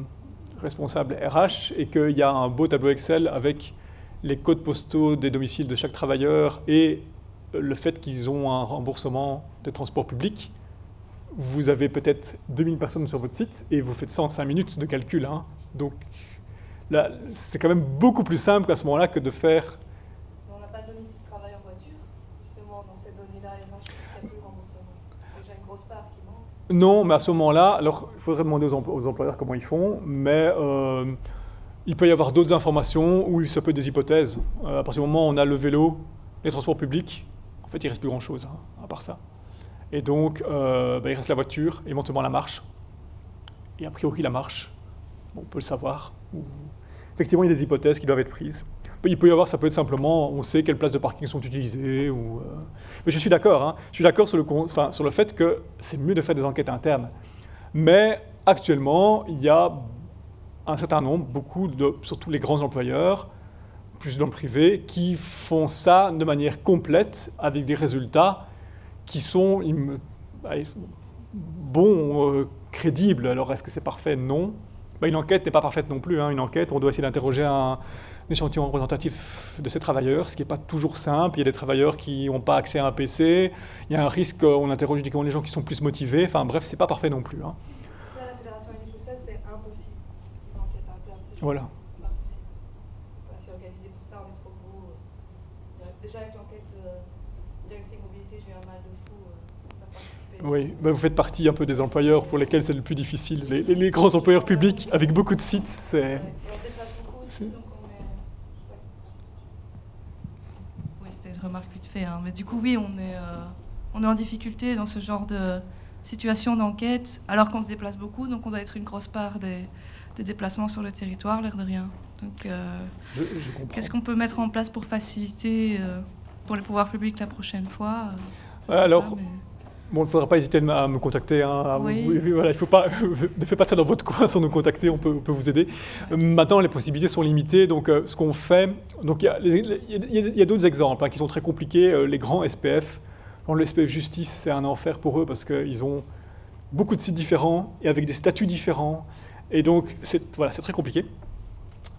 responsable RH et qu'il y a un beau tableau Excel avec les codes postaux des domiciles de chaque travailleur et le fait qu'ils ont un remboursement des transports publics, vous avez peut-être 2000 personnes sur votre site et vous faites ça en 5 minutes de calcul. Hein. Donc là, c'est quand même beaucoup plus simple à ce moment-là que de faire... On n'a pas de domicile travail en voiture, justement, dans ces données-là, RH, il n'y a plus de remboursement. C'est déjà une grosse part qui manque. Non, mais à ce moment-là, alors il faudrait demander aux employeurs comment ils font, mais il peut y avoir d'autres informations où ça peut être des hypothèses. À partir du moment où on a le vélo, les transports publics, en fait il ne reste plus grand-chose à part ça. Et donc il reste la voiture, éventuellement la marche. Et a priori la marche, bon, on peut le savoir. Effectivement, il y a des hypothèses qui doivent être prises. Il peut y avoir, ça peut être simplement, on sait quelles places de parking sont utilisées. Mais je suis d'accord, hein. Je suis d'accord sur le fait que c'est mieux de faire des enquêtes internes. Mais actuellement, il y a un certain nombre, surtout les grands employeurs, plus dans le privé, qui font ça de manière complète, avec des résultats qui sont bons, crédibles. Alors, est-ce que c'est parfait? Non. Une enquête n'est pas parfaite non plus. Hein. Une enquête, on doit essayer d'interroger un échantillon représentatif de ces travailleurs, ce qui n'est pas toujours simple. Il y a des travailleurs qui n'ont pas accès à un PC. Il y a un risque, on interroge uniquement les gens qui sont plus motivés. Enfin bref, ce n'est pas parfait non plus. Hein. Là, la Fédération Wallonie-Bruxelles, c'est impossible. Une enquête interne, c'est voilà. Pas possible. On va s'y organiser pour ça, on est trop gros. Déjà avec l'enquête diagnostic mobilité, j'ai eu un mal de fou. Oui, vous faites partie un peu des employeurs pour lesquels c'est le plus difficile. Les grands employeurs publics avec beaucoup de sites, c'est... Oui, c'était une remarque vite fait. Hein. Mais du coup, oui, on est en difficulté dans ce genre de situation d'enquête, alors qu'on se déplace beaucoup, donc on doit être une grosse part des déplacements sur le territoire, l'air de rien. Donc, qu'est-ce qu'on peut mettre en place pour faciliter pour les pouvoirs publics la prochaine fois Alors... Bon, il ne faudra pas hésiter à me contacter. Hein, oui. Voilà, ne faites pas ça dans votre coin sans nous contacter, on peut vous aider. Maintenant, les possibilités sont limitées. Donc, ce qu'on fait, donc il y a d'autres exemples hein, qui sont très compliqués. Les grands SPF, le SPF Justice, c'est un enfer pour eux parce qu'ils ont beaucoup de sites différents et avec des statuts différents. Et donc, c'est très compliqué.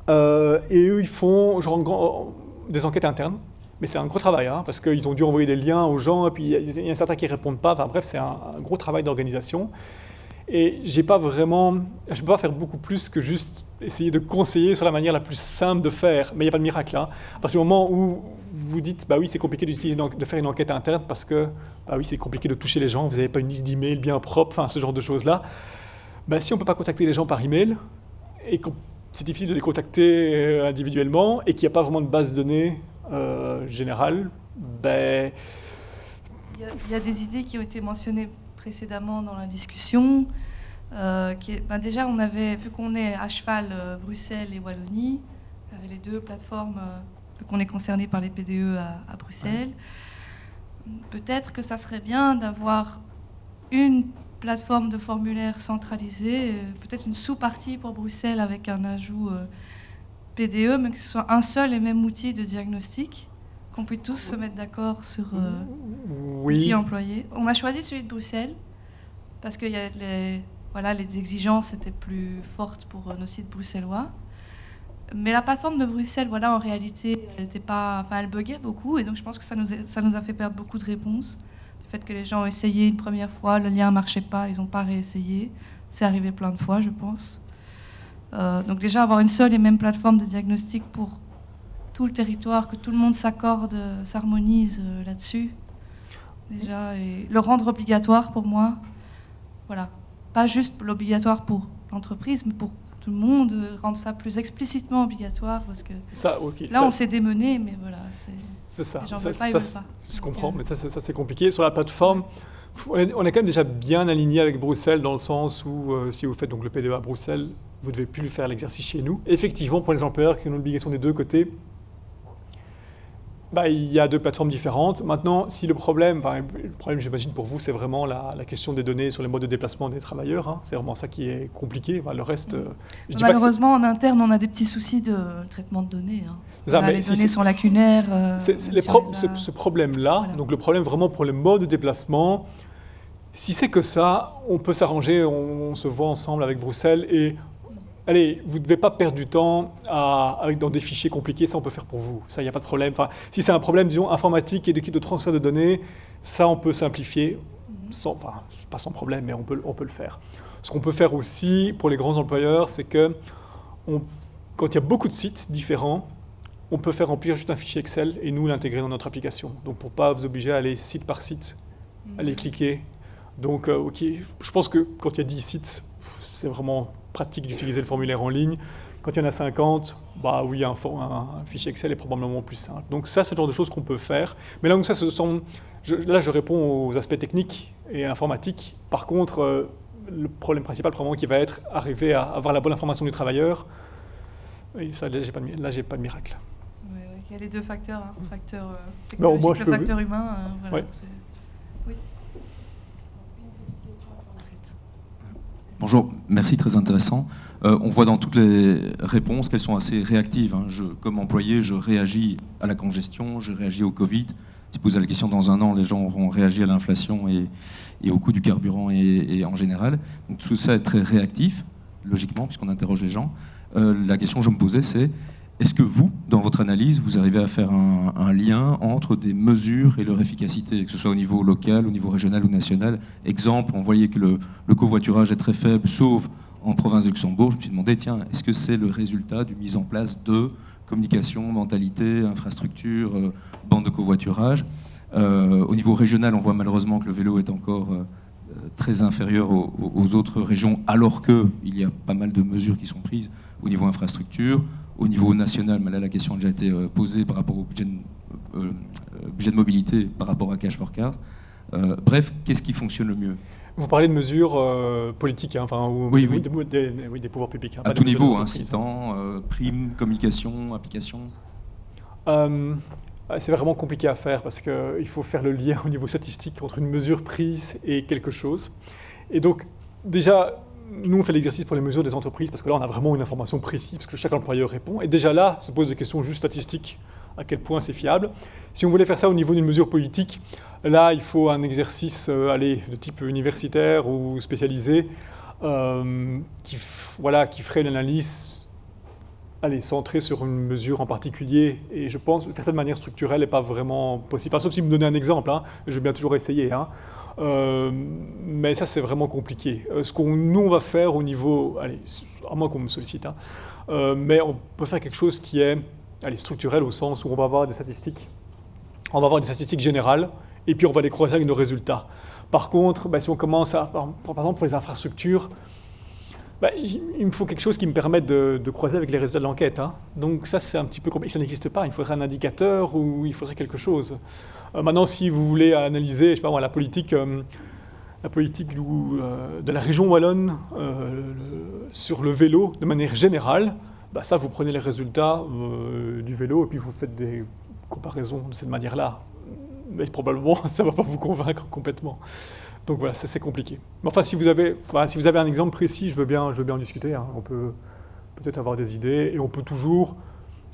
Et eux, ils font des enquêtes internes. Mais c'est un gros travail, hein, parce qu'ils ont dû envoyer des liens aux gens, et puis il y a certains qui ne répondent pas. Enfin, bref, c'est un gros travail d'organisation. Et je ne peux pas faire beaucoup plus que juste essayer de conseiller sur la manière la plus simple de faire. Mais il n'y a pas de miracle. Hein. À partir du moment où vous dites, bah oui, c'est compliqué de faire une enquête interne, parce que bah oui, c'est compliqué de toucher les gens, vous n'avez pas une liste d'emails bien propre, enfin, ce genre de choses-là. Bah, si on ne peut pas contacter les gens par email, et que c'est difficile de les contacter individuellement, et qu'il n'y a pas vraiment de base de données générale, il y a des idées qui ont été mentionnées précédemment dans la discussion. Déjà, on avait, vu qu'on est à cheval Bruxelles et Wallonie, avec les deux plateformes, vu qu'on est concerné par les PDE à Bruxelles, peut-être que ça serait bien d'avoir une plateforme de formulaire centralisée, peut-être une sous-partie pour Bruxelles avec un ajout PDE, mais que ce soit un seul et même outil de diagnostic, qu'on puisse tous se mettre d'accord sur l'outil employé. On a choisi celui de Bruxelles, parce que les exigences étaient plus fortes pour nos sites bruxellois. Mais la plateforme de Bruxelles, en réalité, elle buguait beaucoup, et donc je pense que ça nous a fait perdre beaucoup de réponses. Le fait que les gens ont essayé une première fois, le lien ne marchait pas, ils n'ont pas réessayé. C'est arrivé plein de fois, je pense. Donc déjà, avoir une seule et même plateforme de diagnostic pour tout le territoire, que tout le monde s'accorde, s'harmonise là-dessus, déjà, et le rendre obligatoire pour moi, pas juste l'obligatoire pour l'entreprise, mais pour tout le monde, rendre ça plus explicitement obligatoire, parce que on s'est démené, mais voilà, c'est ça. Les gens veulent pas, ils veulent pas. Je comprends, mais ça c'est compliqué. Sur la plateforme, on est quand même déjà bien aligné avec Bruxelles, dans le sens où si vous faites donc le PDE à Bruxelles, vous ne devez plus faire l'exercice chez nous. Effectivement, pour les employeurs qui ont l'obligation des deux côtés, il y a deux plateformes différentes. Maintenant, si le problème j'imagine pour vous, c'est vraiment la question des données sur les modes de déplacement des travailleurs. Hein. C'est vraiment ça qui est compliqué. Le reste, malheureusement, en interne, on a des petits soucis de traitement de données. Hein. Les données sont lacunaires. Ce problème-là, donc le problème vraiment pour les modes de déplacement, si c'est que ça, on peut s'arranger, on se voit ensemble avec Bruxelles et allez, vous ne devez pas perdre du temps dans des fichiers compliqués, ça on peut faire pour vous, ça il n'y a pas de problème. Enfin, si c'est un problème, disons, informatique et de transfert de données, ça on peut simplifier, pas sans problème, mais on peut le faire. Ce qu'on peut faire aussi pour les grands employeurs, c'est que quand il y a beaucoup de sites différents, on peut faire remplir juste un fichier Excel et nous l'intégrer dans notre application. Donc pour ne pas vous obliger à aller site par site, aller cliquer. Donc, ok, je pense que quand il y a 10 sites, c'est vraiment pratique d'utiliser le formulaire en ligne. Quand il y en a 50, bah oui, un fichier Excel est probablement plus simple. Donc ça, c'est le genre de choses qu'on peut faire. Mais là où ça se semble... Là, je réponds aux aspects techniques et informatiques. Par contre, le problème principal, probablement, qui va être arriver à avoir la bonne information du travailleur. Et ça, là, j'ai pas de miracle. Oui, il y a les deux facteurs, hein, facteur technologique, le facteur humain. Voilà, ouais. Oui. Bonjour, merci, très intéressant. On voit dans toutes les réponses qu'elles sont assez réactives. Hein. Comme employé, je réagis à la congestion, je réagis au Covid. Si vous posez la question dans un an, les gens auront réagi à l'inflation et au coût du carburant et en général. Donc tout ça est très réactif, logiquement, puisqu'on interroge les gens. La question que je me posais, c'est est-ce que vous, dans votre analyse, vous arrivez à faire un lien entre des mesures et leur efficacité, que ce soit au niveau local, au niveau régional ou national? Exemple, on voyait que le covoiturage est très faible, sauf en province de Luxembourg. Je me suis demandé, tiens, est-ce que c'est le résultat d'une mise en place de communication, mentalité, infrastructure, bande de covoiturage? Au niveau régional, on voit malheureusement que le vélo est encore très inférieur aux autres régions, alors qu'il y a pas mal de mesures qui sont prises au niveau infrastructure. Au niveau national, mais là la question a déjà été posée par rapport au budget de mobilité, par rapport à Cash for Cars. Bref, qu'est-ce qui fonctionne le mieux? Vous parlez de mesures politiques, hein, enfin, oui, des pouvoirs publics. Hein, à tout niveau, incitant, primes, communication, application. C'est vraiment compliqué à faire parce qu'il faut faire le lien au niveau statistique entre une mesure prise et quelque chose. Et donc, déjà, nous, on fait l'exercice pour les mesures des entreprises parce que là, on a vraiment une information précise parce que chaque employeur répond. Et déjà là, se pose des questions juste statistiques, à quel point c'est fiable. Si on voulait faire ça au niveau d'une mesure politique, là, il faut un exercice de type universitaire ou spécialisé qui ferait une analyse centrée sur une mesure en particulier. Et je pense que faire ça de manière structurelle n'est pas vraiment possible. Enfin, sauf si vous me donnez un exemple, hein, je vais bien toujours essayer. Hein. Mais ça, c'est vraiment compliqué. Ce nous, on va faire au niveau... à moins qu'on me sollicite, hein, mais on peut faire quelque chose qui est structurel au sens où on va avoir des statistiques. On va avoir des statistiques générales et puis on va les croiser avec nos résultats. Par contre, si on commence par exemple pour les infrastructures, il me faut quelque chose qui me permette de croiser avec les résultats de l'enquête. Hein. Donc ça, c'est un petit peu compliqué. Ça n'existe pas. Il faudrait un indicateur ou il faudrait quelque chose. Maintenant, si vous voulez analyser, je sais pas moi, la politique de la région wallonne sur le vélo de manière générale, ça, vous prenez les résultats du vélo et puis vous faites des comparaisons de cette manière-là. Mais probablement, ça ne va pas vous convaincre complètement. Donc voilà, c'est compliqué. Mais enfin, si vous avez un exemple précis, je veux bien en discuter. Hein. On peut peut-être avoir des idées et on peut toujours...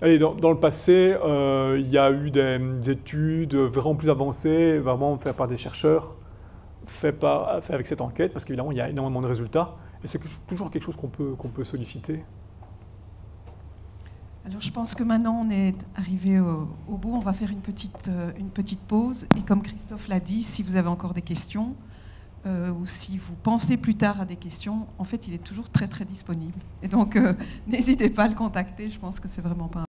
dans le passé, il y a eu des études vraiment plus avancées, vraiment faites par des chercheurs, faites avec cette enquête, parce qu'évidemment, il y a énormément de résultats. Et c'est toujours quelque chose qu'on peut solliciter. Alors je pense que maintenant on est arrivé au bout, on va faire une petite pause. Et comme Christophe l'a dit, si vous avez encore des questions, ou si vous pensez plus tard à des questions, en fait il est toujours très très disponible. Et donc n'hésitez pas à le contacter, je pense que c'est vraiment pas